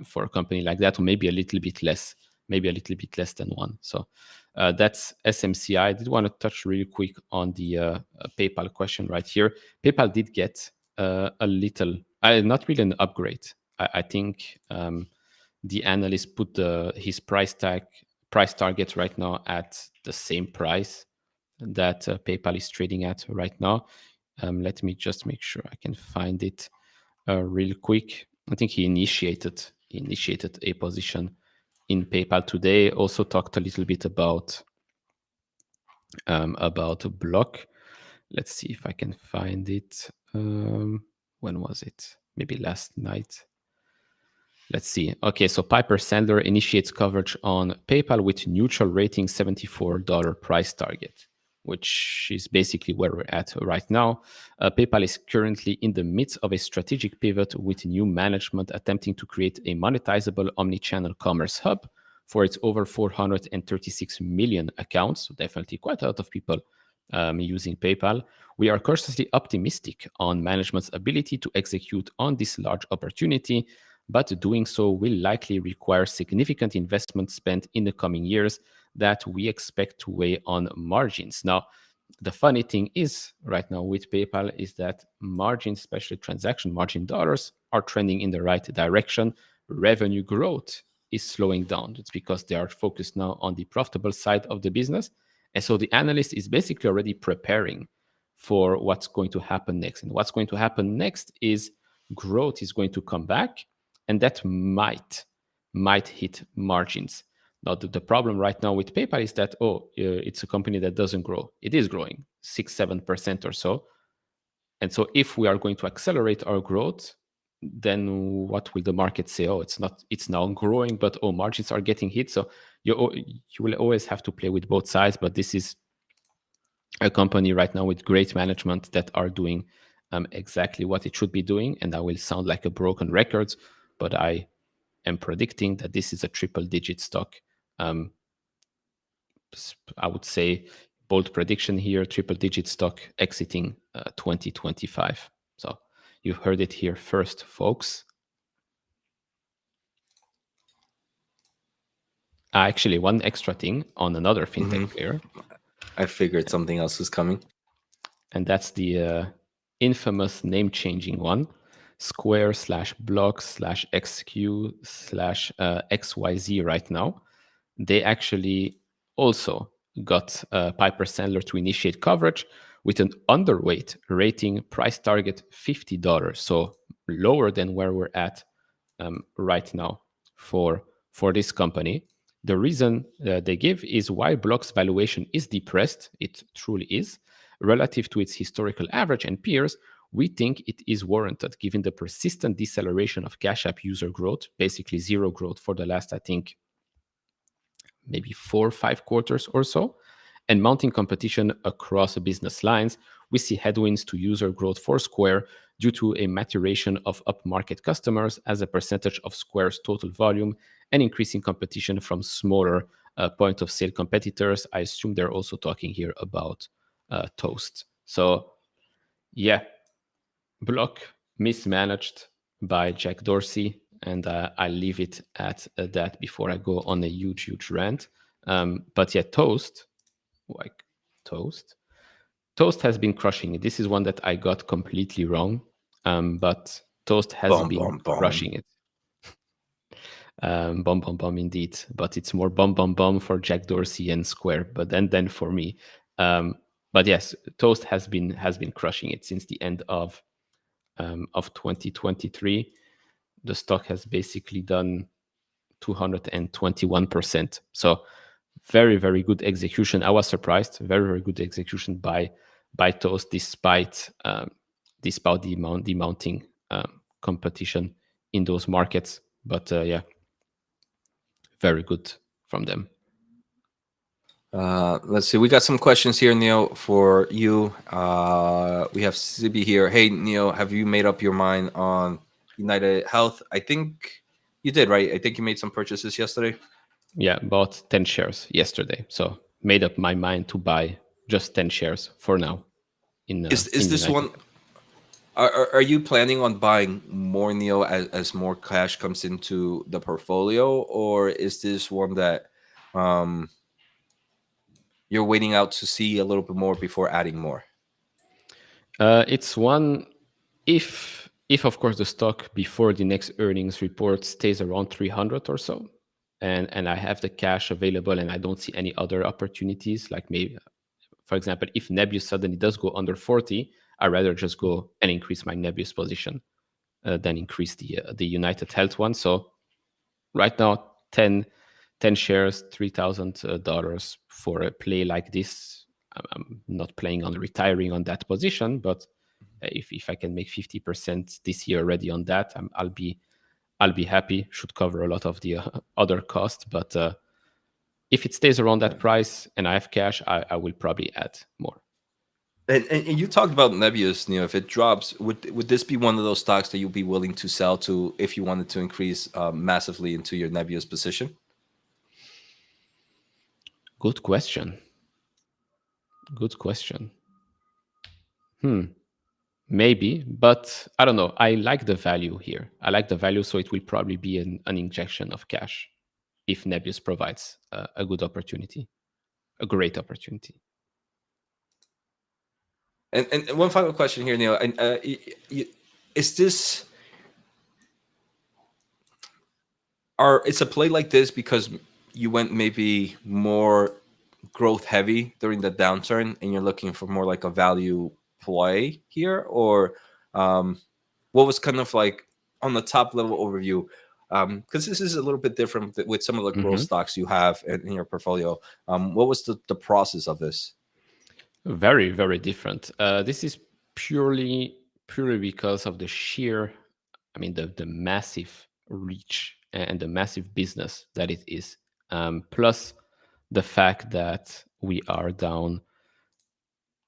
for a company like that, or maybe a little bit less. Maybe a little bit less than one. So that's SMCI. I did want to touch really quick on the PayPal question right here. PayPal did get a little, not really an upgrade. I think the analyst put his price target right now at the same price that PayPal is trading at right now. Let me just make sure I can find it real quick. I think he initiated a position in PayPal today. Also talked a little bit about a block. Let's see if I can find it. When was it? Maybe last night. Let's see. Okay, so Piper Sandler initiates coverage on PayPal with neutral rating, $74 price target, which is basically where we're at right now. PayPal is currently in the midst of a strategic pivot with new management attempting to create a monetizable omnichannel commerce hub for its over 436 million accounts. So definitely quite a lot of people using PayPal. We are cautiously optimistic on management's ability to execute on this large opportunity, but doing so will likely require significant investment spent in the coming years that we expect to weigh on margins. Now, the funny thing is right now with PayPal is that margins, especially transaction margin dollars, are trending in the right direction. Revenue growth is slowing down. It's because they are focused now on the profitable side of the business. And so the analyst is basically already preparing for what's going to happen next. And what's going to happen next is growth is going to come back, and that might hit margins. Now, the problem right now with PayPal is that, it's a company that doesn't grow. It is growing 6-7% or so. And so if we are going to accelerate our growth, then what will the market say? Oh, it's now growing, but oh, margins are getting hit. So you will always have to play with both sides. But this is a company right now with great management that are doing exactly what it should be doing. And I will sound like a broken record, but I am predicting that this is a triple-digit stock. I would say bold prediction here: triple-digit stock exiting 2025. So you've heard it here first, folks. Actually, one extra thing on another fintech player, I figured something else was coming. and that's the infamous name-changing one, Square/Block/XQ/XYZ right now. They actually also got Piper Sandler to initiate coverage with an underweight rating, price target $50, so lower than where we're at right now for this company. The reason they give is why Block's valuation is depressed. It truly is. Relative to its historical average and peers, we think it is warranted given the persistent deceleration of Cash App user growth, basically zero growth for the last, I think, maybe 4 or 5 quarters or so, and mounting competition across business lines. We see headwinds to user growth for Square due to a maturation of upmarket customers as a percentage of Square's total volume and increasing competition from smaller point of sale competitors. I assume they're also talking here about Toast. So, yeah, Block mismanaged by Jack Dorsey, and I'll leave it at that before I go on a huge rant. But yeah, Toast, like Toast, Toast has been crushing it. This is one that I got completely wrong, but Toast has been crushing it. Bomb indeed, but it's more bomb for Jack Dorsey and Square, but then for me. But yes, Toast has been crushing it since the end of 2023. The stock has basically done 221%. So very good execution. I was surprised. Very good execution by Toast despite the mounting competition in those markets. But yeah, very good from them. Let's see. We got some questions here, Neil, for you. We have Sibi here. Hey, Neil, have you made up your mind on United Health? I think you did, right? I think you made some purchases yesterday. Yeah, bought 10 shares yesterday. So made up my mind to buy just 10 shares for now in Is this United. one? Are you planning on buying more, Neil, as more cash comes into the portfolio, or is this one that you're waiting out to see a little bit more before adding more? It's one, if of course the stock before the next earnings report stays around 300 or so, and I have the cash available and I don't see any other opportunities, like maybe, for example, if Nebius suddenly does go under 40, I'd rather just go and increase my Nebius position than increase the United Health one. So right now, 10 shares, $3,000 for a play like this. I'm not planning on retiring on that position, but if I can make 50% this year already on that, I'll be happy. Should cover a lot of the other costs, but if it stays around that price and I have cash, I will probably add more. And you talked about Nebius, Neil. If it drops, would this be one of those stocks that you'd be willing to sell to if you wanted to increase massively into your Nebius position? Good question. Maybe, but I don't know. I like the value here. I like the value, so it will probably be an injection of cash if Nebius provides a good opportunity, a great opportunity. And one final question here, Neil. And is this it's a play like this because you went maybe more growth heavy during the downturn and you're looking for more like a value play here, or what was kind of like on the top level overview, because this is a little bit different with some of the growth stocks you have in your portfolio. What was the process of this? Very different. This is purely because of the sheer I mean, the massive reach and the massive business that it is, plus the fact that we are down,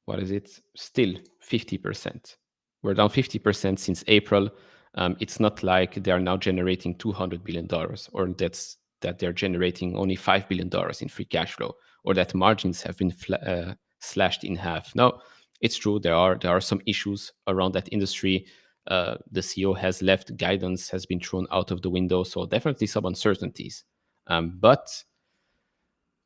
what is it? Still 50%. We're down 50% since April. It's not like they are now generating $200 billion, or that they're generating only $5 billion in free cash flow, or that margins have been slashed in half. No, it's true. There are some issues around that industry. The CEO has left, guidance has been thrown out of the window, so definitely some uncertainties. But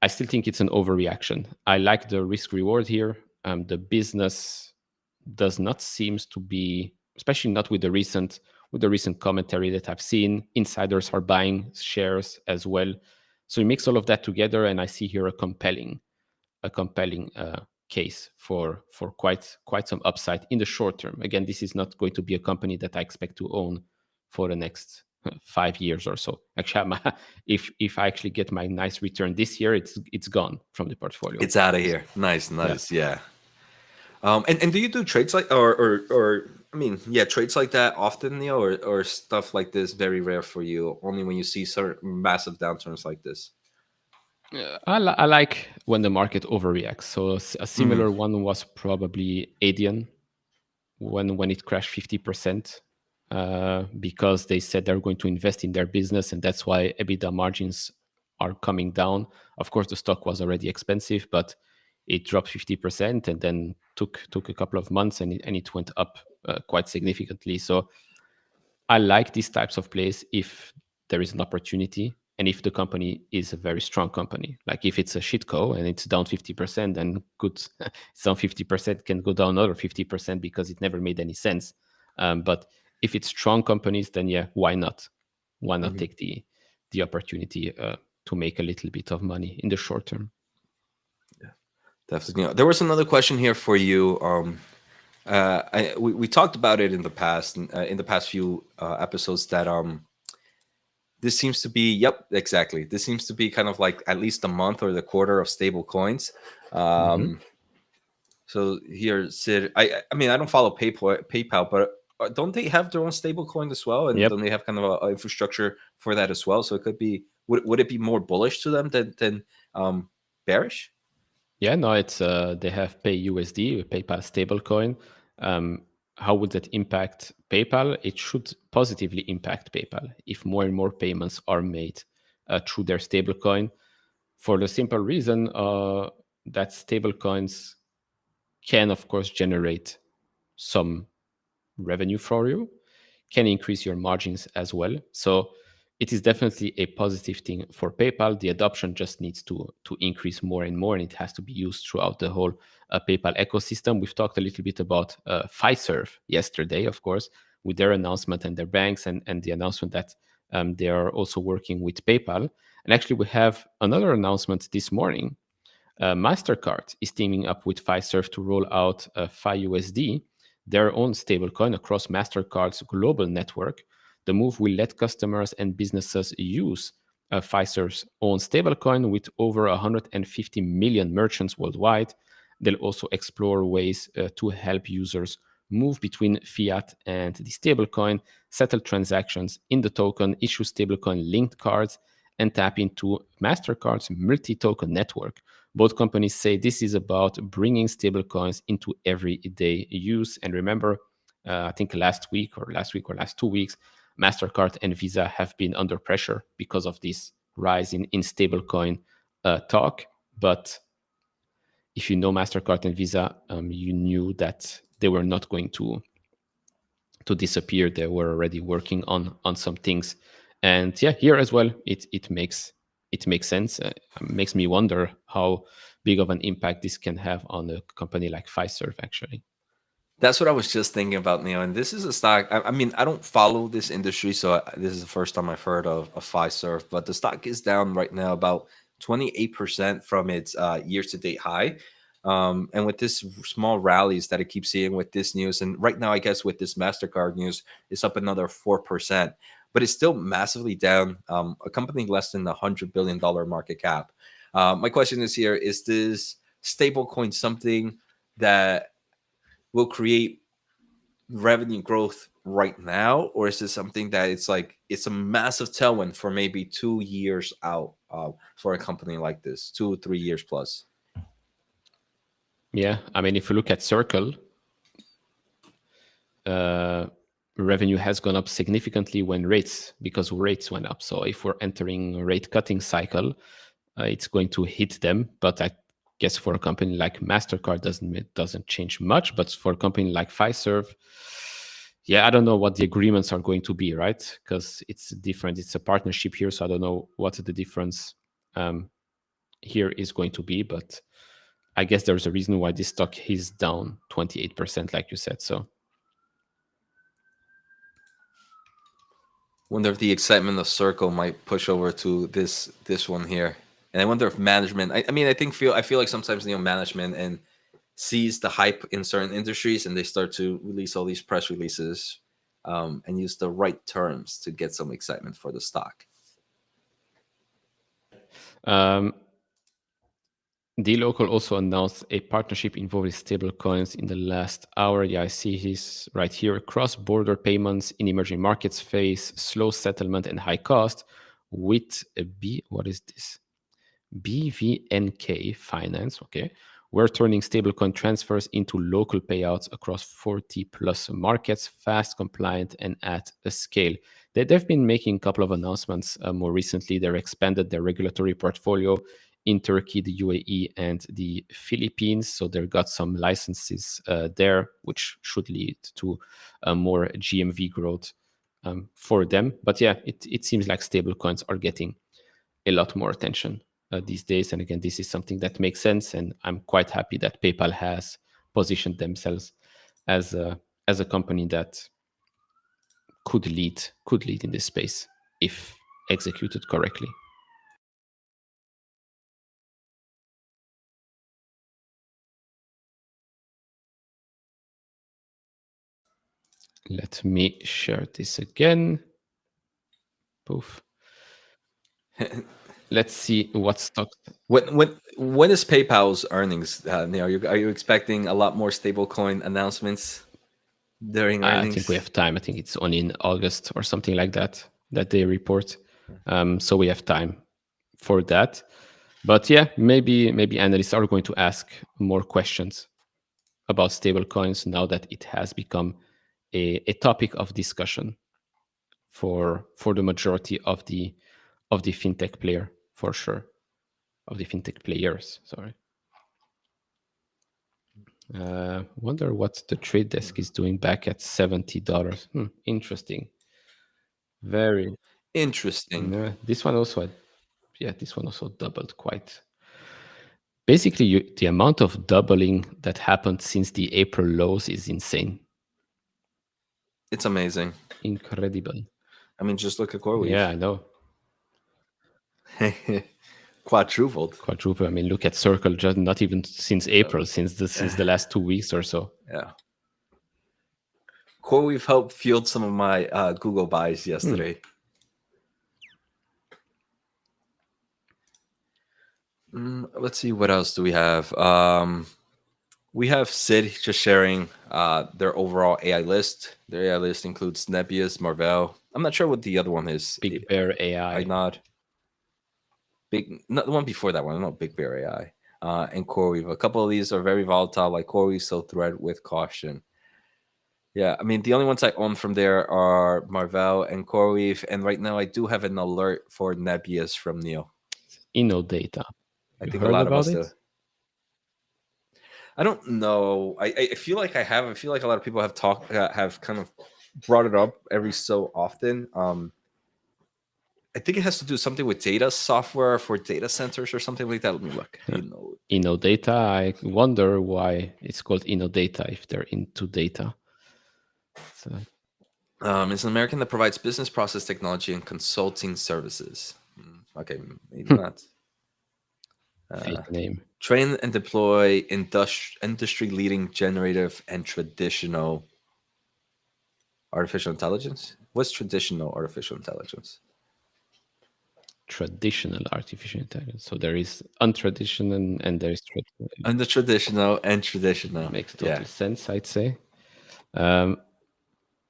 I still think it's an overreaction. I like the risk reward here. The business does not seems to be, especially not with the recent commentary that I've seen. Insiders are buying shares as well. So you mix all of that together, and I see here a compelling case for quite some upside in the short term. Again, this is not going to be a company that I expect to own for the next 5 years or so. Actually, if I actually get my nice return this year, it's gone from the portfolio. It's out of here. Nice, Yeah. nice. Yeah. And do you do trades like or I mean, yeah, trades like that often, Neil, or stuff like this very rare for you? Only when you see certain massive downturns like this. I like when the market overreacts. So a Hmm. similar one was probably Adian when it crashed 50%, because they said they're going to invest in their business, and that's why EBITDA margins are coming down. Of course, the stock was already expensive, but it dropped 50% and then took a couple of months, and it went up quite significantly. So I like these types of plays if there is an opportunity and if the company is a very strong company. Like if it's a shitco and it's down 50%, then good, it's down 50% can go down another 50% because it never made any sense. But if it's strong companies, then yeah, why not? Why not Hmm. take the opportunity to make a little bit of money in the short term? Yeah, definitely. There was another question here for you. We talked about it in the past few episodes that this seems to be, yep, exactly. This seems to be kind of like at least a month or the quarter of stable coins. Hmm. So here, Sid, I mean, I don't follow PayPal, but don't they have their own stable coin as well? And don't Yep. they have kind of a infrastructure for that as well? So it could be, would it be more bullish to them than bearish? Yeah, no, it's they have Pay USD, PayPal stablecoin. Um, how would that impact PayPal? It should positively impact PayPal if more and more payments are made through their stablecoin, for the simple reason that stablecoins can, of course, generate some revenue for you, can increase your margins as well. So it is definitely a positive thing for PayPal. The adoption just needs to increase more and more, and it has to be used throughout the whole PayPal ecosystem. We've talked a little bit about Fiserv yesterday, of course, with their announcement and their banks, and the announcement that they are also working with PayPal. And actually, we have another announcement this morning. MasterCard is teaming up with Fiserv to roll out FiUSD, their own stablecoin, across MasterCard's global network. The move will let customers and businesses use Fiserv's own stablecoin with over 150 million merchants worldwide. They'll also explore ways to help users move between fiat and the stablecoin, settle transactions in the token, issue stablecoin linked cards, and tap into MasterCard's multi token network. Both companies say this is about bringing stablecoins into everyday use. And remember, I think last 2 weeks, MasterCard and Visa have been under pressure because of this rise in stablecoin talk. But if you know MasterCard and Visa, you knew that they were not going to disappear. They were already working on some things, and yeah, here as well, it makes sense. Makes me wonder how big of an impact this can have on a company like Fiserv. Actually, That's what I was just thinking about, Neil. And this is a stock. I mean, I don't follow this industry, so this is the first time I've heard of Fiserv. But the stock is down right now about 28% from its year-to-date high. And with this small rallies that I keep seeing with this news, and right now, I guess with this Mastercard news, it's up another 4%, but it's still massively down. A company less than $100 billion market cap. My question is here: is this stablecoin something that will create revenue growth right now, or is it something that it's a massive tailwind for maybe 2 years out for a company like this, 2 3 years plus? Yeah, I mean, if you look at Circle, revenue has gone up significantly because rates went up. So if we're entering a rate cutting cycle, it's going to hit them. But I guess for a company like Mastercard, it doesn't change much. But for a company like Fiserv, yeah, I don't know what the agreements are going to be, right? Because it's different. It's a partnership here, so I don't know what the difference here is going to be. But I guess there's a reason why this stock is down 28%, like you said. So Wonder if the excitement of Circle might push over to this one here. And I wonder if management. I mean, I feel like sometimes management and sees the hype in certain industries and they start to release all these press releases, and use the right terms to get some excitement for the stock. um, dLocal also announced a partnership involving stablecoins in the last hour. Yeah, I see he's right here. Cross-border payments in emerging markets face slow settlement and high cost with a what is this? BVNK Finance, okay. We're turning stablecoin transfers into local payouts across 40 plus markets, fast, compliant, and at a scale. They've been making a couple of announcements more recently. They've expanded their regulatory portfolio in Turkey, the UAE, and the Philippines. So they've got some licenses there, which should lead to more GMV growth for them. But yeah, it seems like stablecoins are getting a lot more attention these days. And again, this is something that makes sense. And I'm quite happy that PayPal has positioned themselves as a company that could lead in this space if executed correctly. Let me share this again. Poof. Let's see what stocks. When is PayPal's earnings? Neil, are you expecting a lot more stablecoin announcements during I think we earnings? have time. I think it's only in August or something like that they report. So we have time for that. But yeah, maybe analysts are going to ask more questions about stablecoins now that it has become a topic of discussion for the majority of the fintech player, for sure, of the fintech players. Sorry. Wonder what the trade desk is doing back at $70. Interesting. Very. Interesting. This one also, this one also doubled quite. Basically, the amount of doubling that happened since the April lows is insane. It's amazing. Incredible. I mean, just look at CoreWeave. Yeah, I know. Quadrupled. Quadruple. I mean, look at Circle, just not even since April, since the last 2 weeks or so. Yeah. CoreWeave helped fueled some of my Google buys yesterday. Let's see, what else do we have? We have Sid just sharing their overall AI list. Their AI list includes Nebius, Marvell. I'm not sure what the other one is. Big Bear AI. I nod. Not the one before that one. Not Big Bear AI. And CoreWeave. A couple of these are very volatile, like CoreWeave, so thread with caution. Yeah, I mean, the only ones I own from there are Marvell and CoreWeave. And right now, I do have an alert for Nebius from Neil. Innodata. I You think a heard lot of about us it? do. I don't know. I feel like I have. I feel like a lot of people have have kind of brought it up every so often. I think it has to do something with data software for data centers or something like that. Let me look. Innodata. I wonder why it's called Innodata if they're into data. So, it's an American that provides business process technology and consulting services. Okay, maybe not. fake name. Train and deploy industry-leading generative and traditional artificial intelligence. What's traditional artificial intelligence? Traditional artificial intelligence. So there is untraditional and there is traditional. And the traditional and traditional. Makes total sense, I'd say.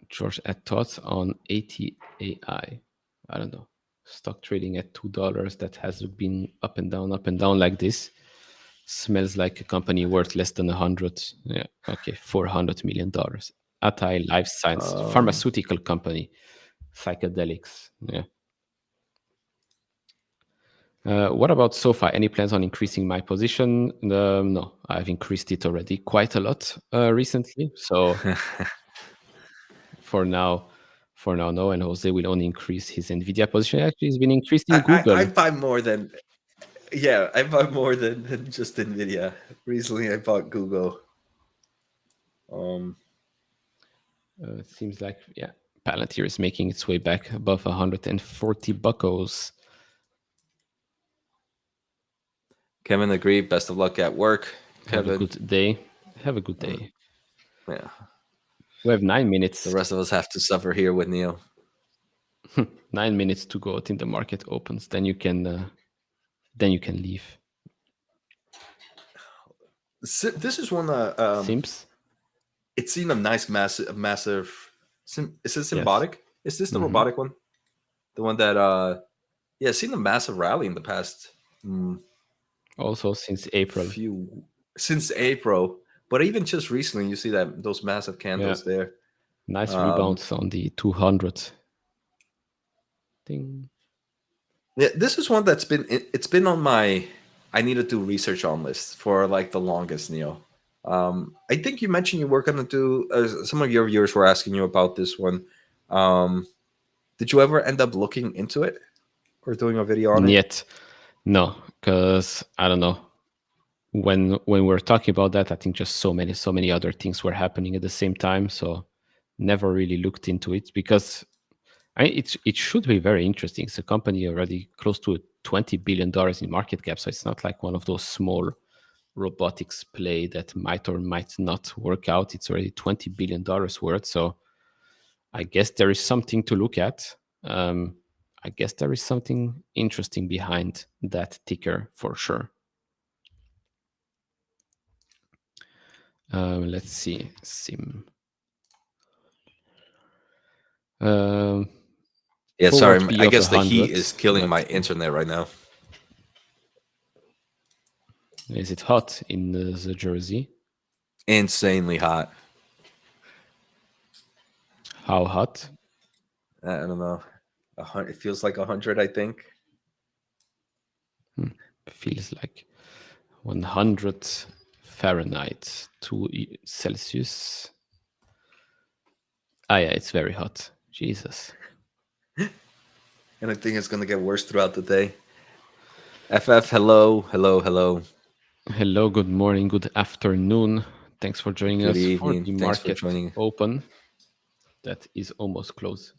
George, a thoughts on ATAI? I don't know. Stock trading at $2 that has been up and down like this. Smells like a company worth less than 100. Yeah, okay, $400 million. Atai Life Science, Um, pharmaceutical company, psychedelics. Yeah. What about SoFi? Any plans on increasing my position? No, I've increased it already quite a lot recently. So for now, no. And Jose will only increase his Nvidia position. Actually, he's been increasing I Google. buy more than yeah, I buy more than just Nvidia. Recently, I bought Google. Um, It seems like, yeah, Palantir is making its way back above 140 buckos. Kevin agreed. Best of luck at work, Have a Kevin. good day. Have a good Uh, day. yeah, We have 9 the minutes. rest of us have to suffer here with Neil. 9 minutes to go till the market opens. Then you can leave. This is one that Sims? it's seen a nice massive. Is it Yes. symbiotic? Is this the Hmm. robotic one? The one that yeah, it's seen a massive rally in the past Also since April. few since April, but even just recently, you see that those massive Yeah. candles there. Nice Um, rebounds on the 200. Ding. yeah, this is one that's it's been on my I need to do research on list for like the longest, Neil. I think you mentioned you were going to do. Some of your viewers were asking you about this one. Um, did you ever end up looking into it or doing a video on it? Yet. No, because I don't know. When we're talking about that, I think just so many other things were happening at the same time. So never really looked into it because it should be very interesting. It's a company already close to $20 billion in market cap. So it's not like one of those small robotics play that might or might not work out. It's already $20 billion worth. So I guess there is something to look at. I guess there is something interesting behind that ticker for sure. Let's see. Sim. Yeah, Forward sorry. P I of guess the heat 100, is killing but my internet right now. is it hot in the Jersey? Insanely hot. How hot? I don't know. It feels like 100, I think. Feels like 100 Fahrenheit to Celsius. Ah, yeah, it's very hot. Jesus. And I think it's going to get worse throughout the day. FF, hello, hello, hello. Hello, good morning, good afternoon. Thanks for joining Good us for evening. the Thanks for market joining. open. That is almost close.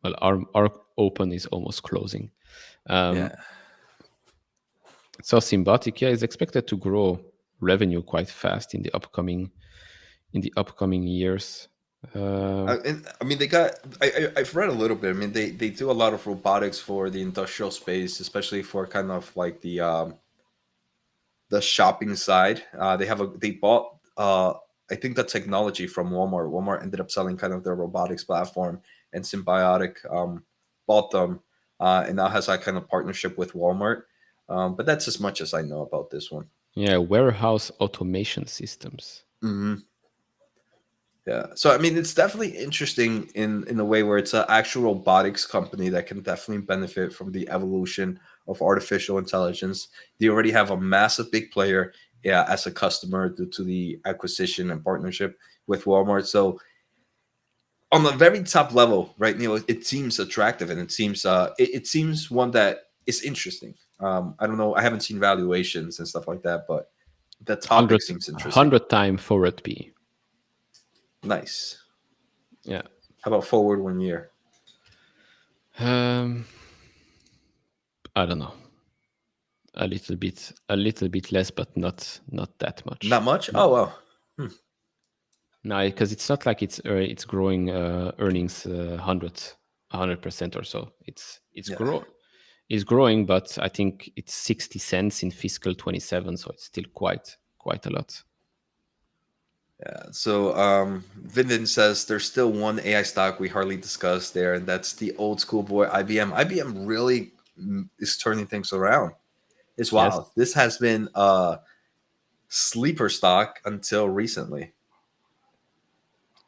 Well, our open is almost closing. Yeah. So Symbotic, yeah, is expected to grow revenue quite fast in the upcoming years. And I mean, they got. I've read a little bit. I mean, they do a lot of robotics for the industrial space, especially for kind of like the shopping side. They bought I think the technology from Walmart. Walmart ended up selling kind of their robotics platform, and Symbiotic bought them, and now has that kind of partnership with Walmart. But that's as much as I know about this one. Yeah, warehouse automation systems. Hmm. Yeah. So I mean, it's definitely interesting in a way where it's an actual robotics company that can definitely benefit from the evolution of artificial intelligence. They already have a massive big player, yeah, as a customer due to the acquisition and partnership with Walmart. So on the very top level, right, Neil, it seems attractive and it seems one that is interesting. I don't know. I haven't seen valuations and stuff like that, but the topic 100, seems interesting. 100 time forward P. Nice. Yeah. How about forward 1 year? Um, I don't know. A little bit less, but not that much. Not much. No, Oh well. no, because it's not like it's growing earnings 100% or so. Yeah. It's growing, but I think it's 60 cents in fiscal 27, so it's still quite a lot. So Vindin says there's still one AI stock we hardly discussed there, and that's the old school boy IBM. IBM really is turning things around. It's Yes. wild. This has been a sleeper stock until recently.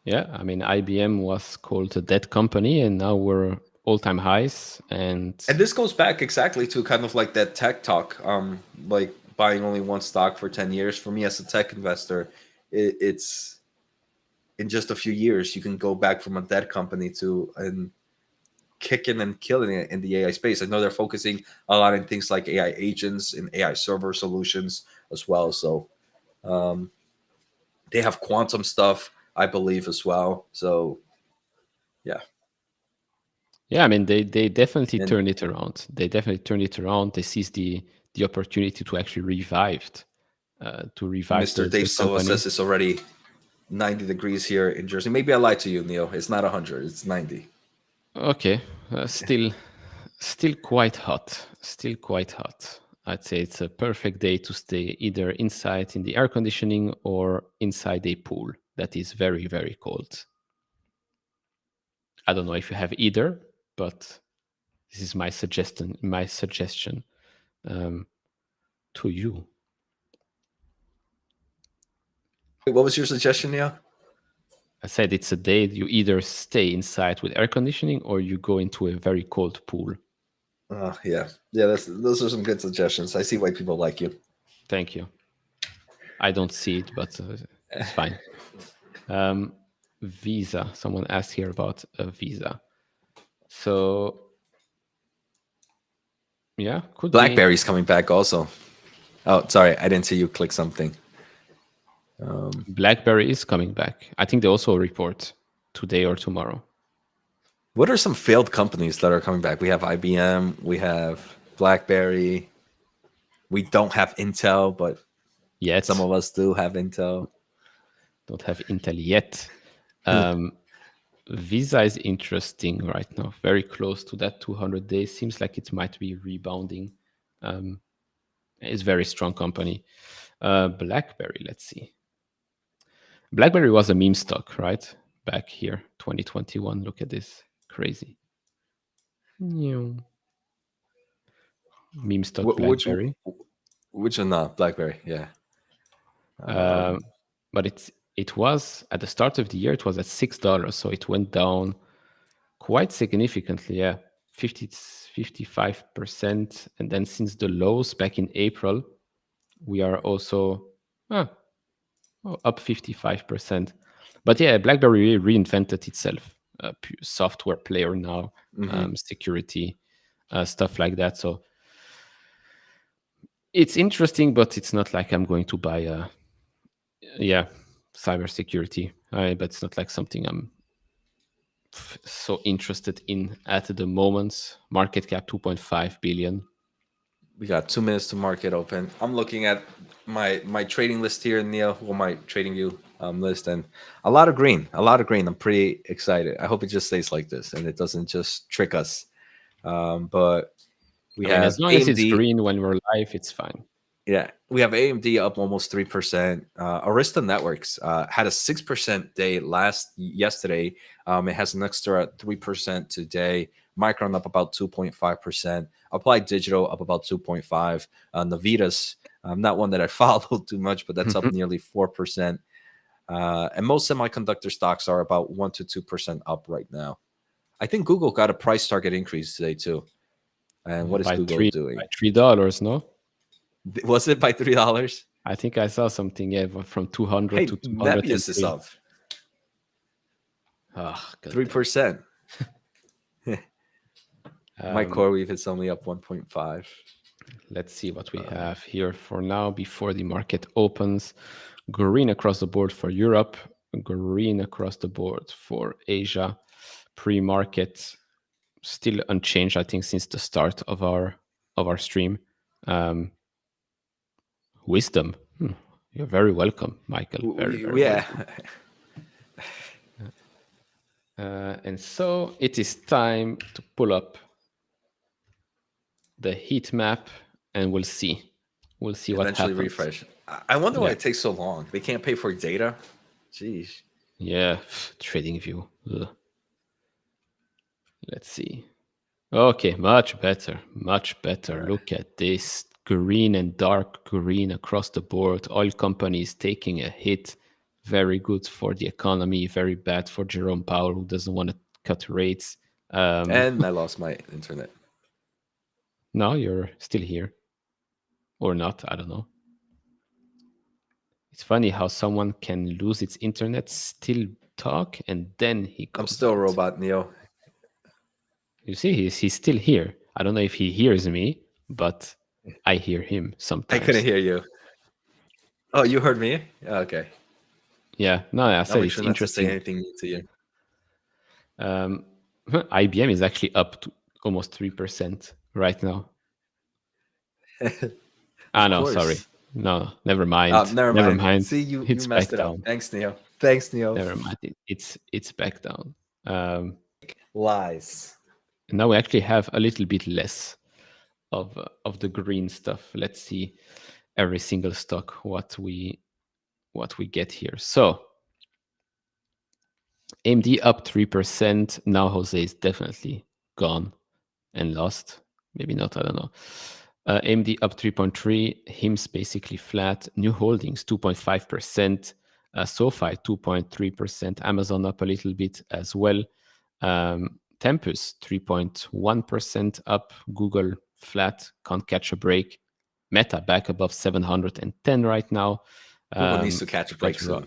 Yeah, I mean, IBM was called a dead company, and now we're all-time highs. And And this goes back exactly to kind of like that tech talk, like buying only one stock for 10 years. For me as a tech investor, it's in just a few years, you can go back from a dead company to and kicking and killing it in the AI space. I know they're focusing a lot in things like AI agents and AI server solutions as well. So um, they have quantum stuff, I believe, as well. So yeah, yeah, I mean, they definitely and turned it around. They definitely turned it around. They seized the opportunity to actually revive Mr. Dave the Silva company. says it's already 90 degrees here in Jersey. Maybe I lied to you, Neil. It's not 100. It's 90. Okay, still quite hot. Still quite hot. I'd say it's a perfect day to stay either inside in the air conditioning or inside a pool that is very, very cold. I don't know if you have either, but this is my suggestion. Um, to you. Wait, what was your suggestion, Neil? I said it's a day you either stay inside with air conditioning or you go into a very cold pool. Yeah, yeah. Those are some good suggestions. I see why people like you. Thank you. I don't see it, but it's fine. Um, Visa. Someone asked here about a Visa. So yeah, could be. BlackBerry's coming back also. Oh, sorry, I didn't see you click something. BlackBerry is coming back. I think they also report today or tomorrow. What are some failed companies that are coming back? We have IBM, we have BlackBerry. We don't have Intel, but some Yet, of us do have Intel. don't have Intel yet. Um, Visa is interesting right now. Very close to that 200 days. Seems like it might be rebounding. It's a very strong company. BlackBerry. Let's see. BlackBerry was a meme stock, right? Back here, 2021. Look at this. Crazy. Meow. Meme stock Wh- Which BlackBerry. which one? BlackBerry. Yeah. Um, Um, but it was at the start of the year, it was at $6. So it went down quite significantly. Yeah. 55%. And then since the lows back in April, we are also up 55%. But yeah, BlackBerry reinvented itself. A software player now, mhm. security, stuff like that. So it's interesting, but it's not like I'm going to buy yeah, cybersecurity. But it's not like something I'm so interested in at the moment. Market cap 2.5 billion. We got 2 minutes to market open. I'm looking at my trading list here, Neil. Well, my trading view list, and a lot of green. A lot of green. I'm pretty excited. I hope it just stays like this and it doesn't just trick us. But we I mean, as have long as it's AMD. green when we're live, it's fine. Yeah, we have AMD up almost 3%. Arista Networks had a 6% day yesterday. It has an extra 3% today. Micron up about 2.5%. Applied Digital up about 2.5. Nvida's not one that I follow too much, but that's up nearly 4%. And most semiconductor stocks are about 1 to 2% up right now. I think Google got a price target increase today too. And what is by Google three doing? by $3, no? Was it by $3? I think I saw something, yeah, from 200 Hey, to Nebius is 203. up Oh, god damn. 3%. My Um, core weave is only up 1.5. let's see what we have here for now before the market opens. Green across the board for Europe, green across the board for Asia. Pre-market still unchanged, I think, since the start of our stream. Um, wisdom. You're very welcome, Michael. Very, very Yeah. welcome. And so it is time to pull up the heat map and we'll see. We'll see what Eventually happens. refresh. I wonder why Yeah. it takes so long. They can't pay for data. Jeez. Yeah, trading view. Ugh. Let's see. Okay, much better. Much All better. right. Look at this green and dark green across the board. Oil companies taking a hit. Very good for the economy. Very bad for Jerome Powell, who doesn't want to cut rates. And I lost my internet. No, you're still here or not. I don't know. It's funny how someone can lose its internet, still talk, and then he I'm goes still a out. robot, Neo. You see, he's still here. I don't know if he hears me, but I hear him I couldn't sometimes. hear you. Oh, you heard me? Okay. Yeah, no, I I'll said make it's sure not to say interesting. anything to you. Um, IBM is actually up to almost 3% right now. Ah, Of no, sorry. course. No, never mind. Never Never mind. mind. See, you It's messed back it up. down. Thanks, Neo. Thanks, Neo. Never mind. It's back down. Um, Lies. now we actually have a little bit less of the green stuff. Let's see every single stock what we get here. So AMD up 3%. Now Jose is definitely gone and lost. Maybe not, I don't know. AMD up 3.3, HIMS basically flat. New holdings 2.5%, SoFi 2.3%, Amazon up a little bit as well. Tempus 3.1% up, Google flat, can't catch a break. Meta back above 710 right now. Google needs to catch a break But soon.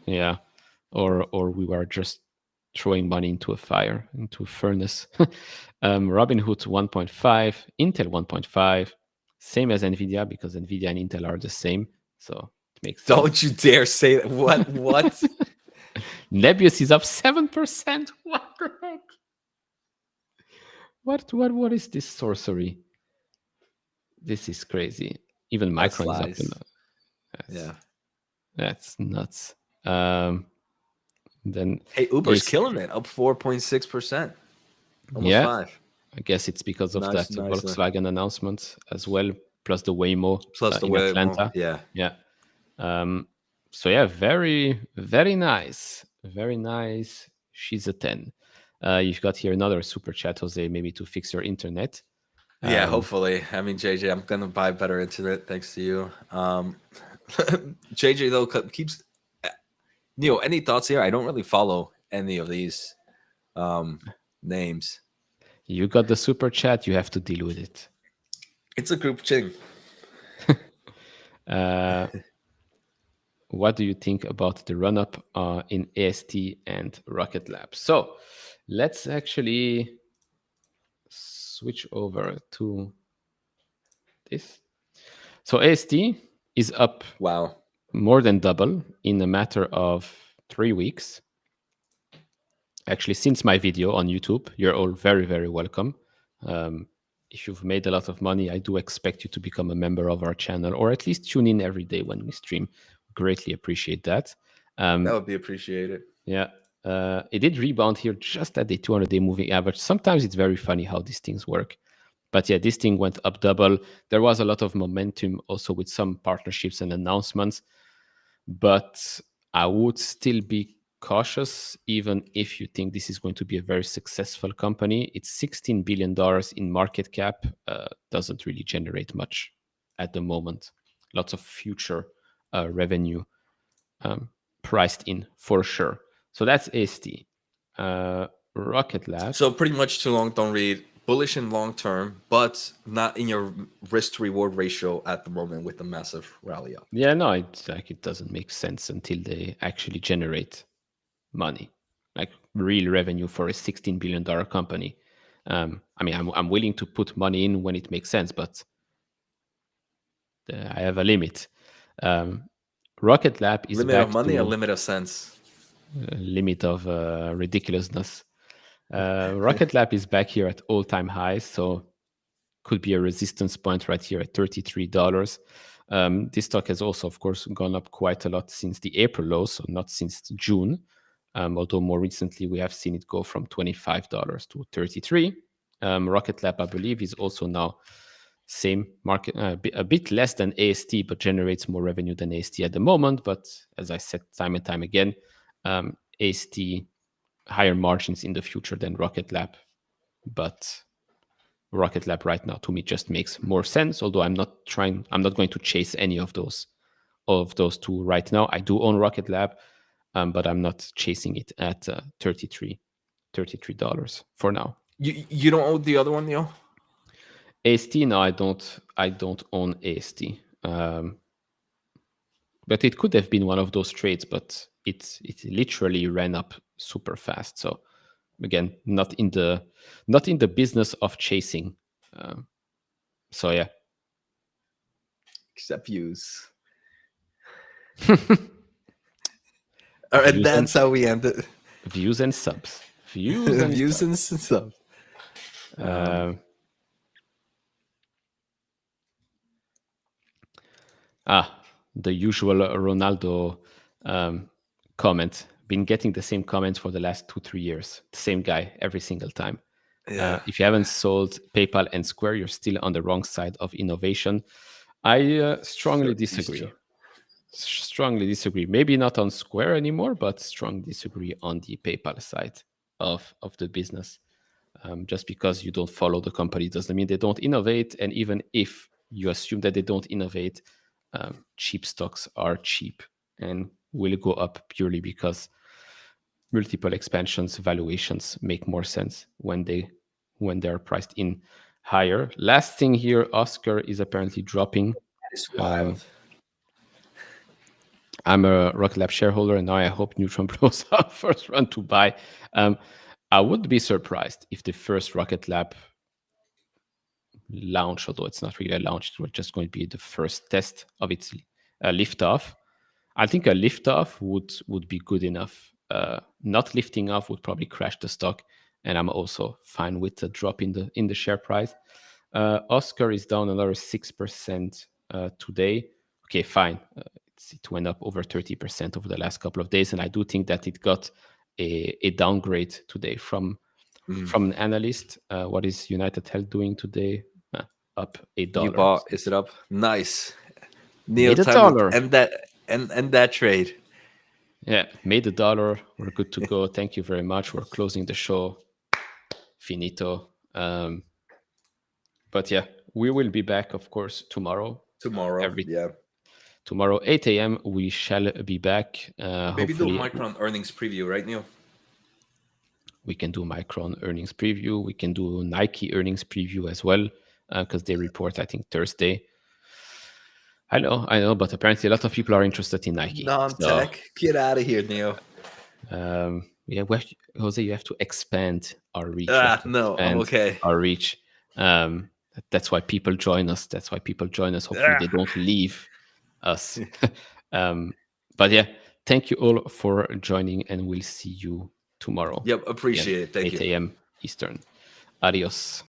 yeah, or we were just throwing money into a fire, into a furnace. Robinhood 1.5, Intel 1.5, same as Nvidia because Nvidia and Intel are the same, so it makes Don't sense. you dare say that. What? What? Nebius is up 7%. What the heck? What is this sorcery? This is crazy. Even That's Micron is up. lies. That's Yeah. that's nuts. Then Hey, Uber's AC, killing it. Up 4.6%. Almost yeah, 5. I guess it's because of Nice, that nice. Volkswagen announcement as well, plus the Waymo Plus the in Waymo. Atlanta. Yeah. Yeah. So yeah, very, very nice. Very nice. She's a 10. You've got here another super chat, Jose, maybe to fix your internet. Yeah, hopefully. I mean, JJ, I'm gonna buy better internet thanks to you. JJ though keeps Neil. Any thoughts here? I don't really follow any of these names. You got the super chat, you have to deal with it. It's a group thing. What do you think about the run up in AST and Rocket Lab? So let's actually switch over to this. So AST is up Wow. more than double in a matter of 3 weeks. Actually, since my video on YouTube, you're all very, very welcome. If you've made a lot of money, I do expect you to become a member of our channel or at least tune in every day when we stream. Greatly appreciate that. That would be appreciated. Yeah. It did rebound here just at the 200-day moving average. Sometimes it's very funny how these things work. But yeah, this thing went up double. There was a lot of momentum also with some partnerships and announcements. But I would still be cautious, even if you think this is going to be a very successful company. It's $16 billion in market cap. Doesn't really generate much at the moment. Lots of future revenue priced in for sure. So that's AST. Rocket Lab. So pretty much too long. Don't read. Bullish in long term, but not in your risk to reward ratio at the moment with the massive rally up. Yeah, no, it doesn't make sense until they actually generate money, like real revenue for a $16 billion company. I mean, I'm willing to put money in when it makes sense, but I have a limit. Rocket Lab is Limit of back money or to limit of sense? limit of ridiculousness. Rocket Lab is back here at all-time highs, so could be a resistance point right here at $33. This stock has also, of course, gone up quite a lot since the April low, so not since June. Although more recently we have seen it go from $25 to $33. Rocket Lab, I believe, is also now same market, a bit less than AST, but generates more revenue than AST at the moment. But as I said time and time again, AST higher margins in the future than Rocket Lab, but Rocket Lab right now to me just makes more sense. Although I'm not going to chase any of those two right now. I do own Rocket Lab, but I'm not chasing it at $33 for now. You don't own the other one, Neil? AST, no, I don't own AST. But it could have been one of those trades, but it literally ran up super fast. So again, not in the business of chasing. So yeah. Except views. And that's how we end it. Views and subs. Views and views subs. And subs. The usual Ronaldo comment. Been getting the same comments for the last 2-3 years. The same guy every single time. Yeah. If you haven't sold PayPal and Square, you're still on the wrong side of innovation. I strongly disagree. Strongly disagree. Maybe not on Square anymore, but strongly disagree on the PayPal side of the business. Just because you don't follow the company doesn't mean they don't innovate. And even if you assume that they don't innovate, cheap stocks are cheap and will go up purely because multiple expansions valuations make more sense when they're priced in higher. Last thing here, Oscar is apparently dropping. It's wild. I'm a Rocket Lab shareholder, and now I hope Neutron blows up first run to buy. I would be surprised if the first Rocket Lab launch, although it's not really a launch, it's just going to be the first test of its liftoff. I think a liftoff would be good enough. Not lifting off would probably crash the stock, and I'm also fine with the drop in the share price. Oscar is down another 6% today. Okay, fine. It went up over 30% over the last couple of days, and I do think that it got a downgrade today from an analyst. What is United Health doing today? Up $8. You bought? Is it up? Nice. Neil, Made time to end that trade. Yeah, made $1. We're good to go. Thank you very much. We're closing the show. Finito. But yeah, we will be back, of course, tomorrow. Tomorrow, 8 a.m., we shall be back. Maybe do Micron earnings preview, right, Neil? We can do Micron earnings preview. We can do Nike earnings preview as well, because they report, I think, Thursday. I know, but apparently a lot of people are interested in Nike. Non-tech, get out of here, Neil. Yeah, Jose, you have to expand our reach. No, I'm okay. Our reach. That's why people join us. Hopefully they don't leave us. But yeah, thank you all for joining, and we'll see you tomorrow. Yep, appreciate it. Thank you. 8 a.m. Eastern. Adios.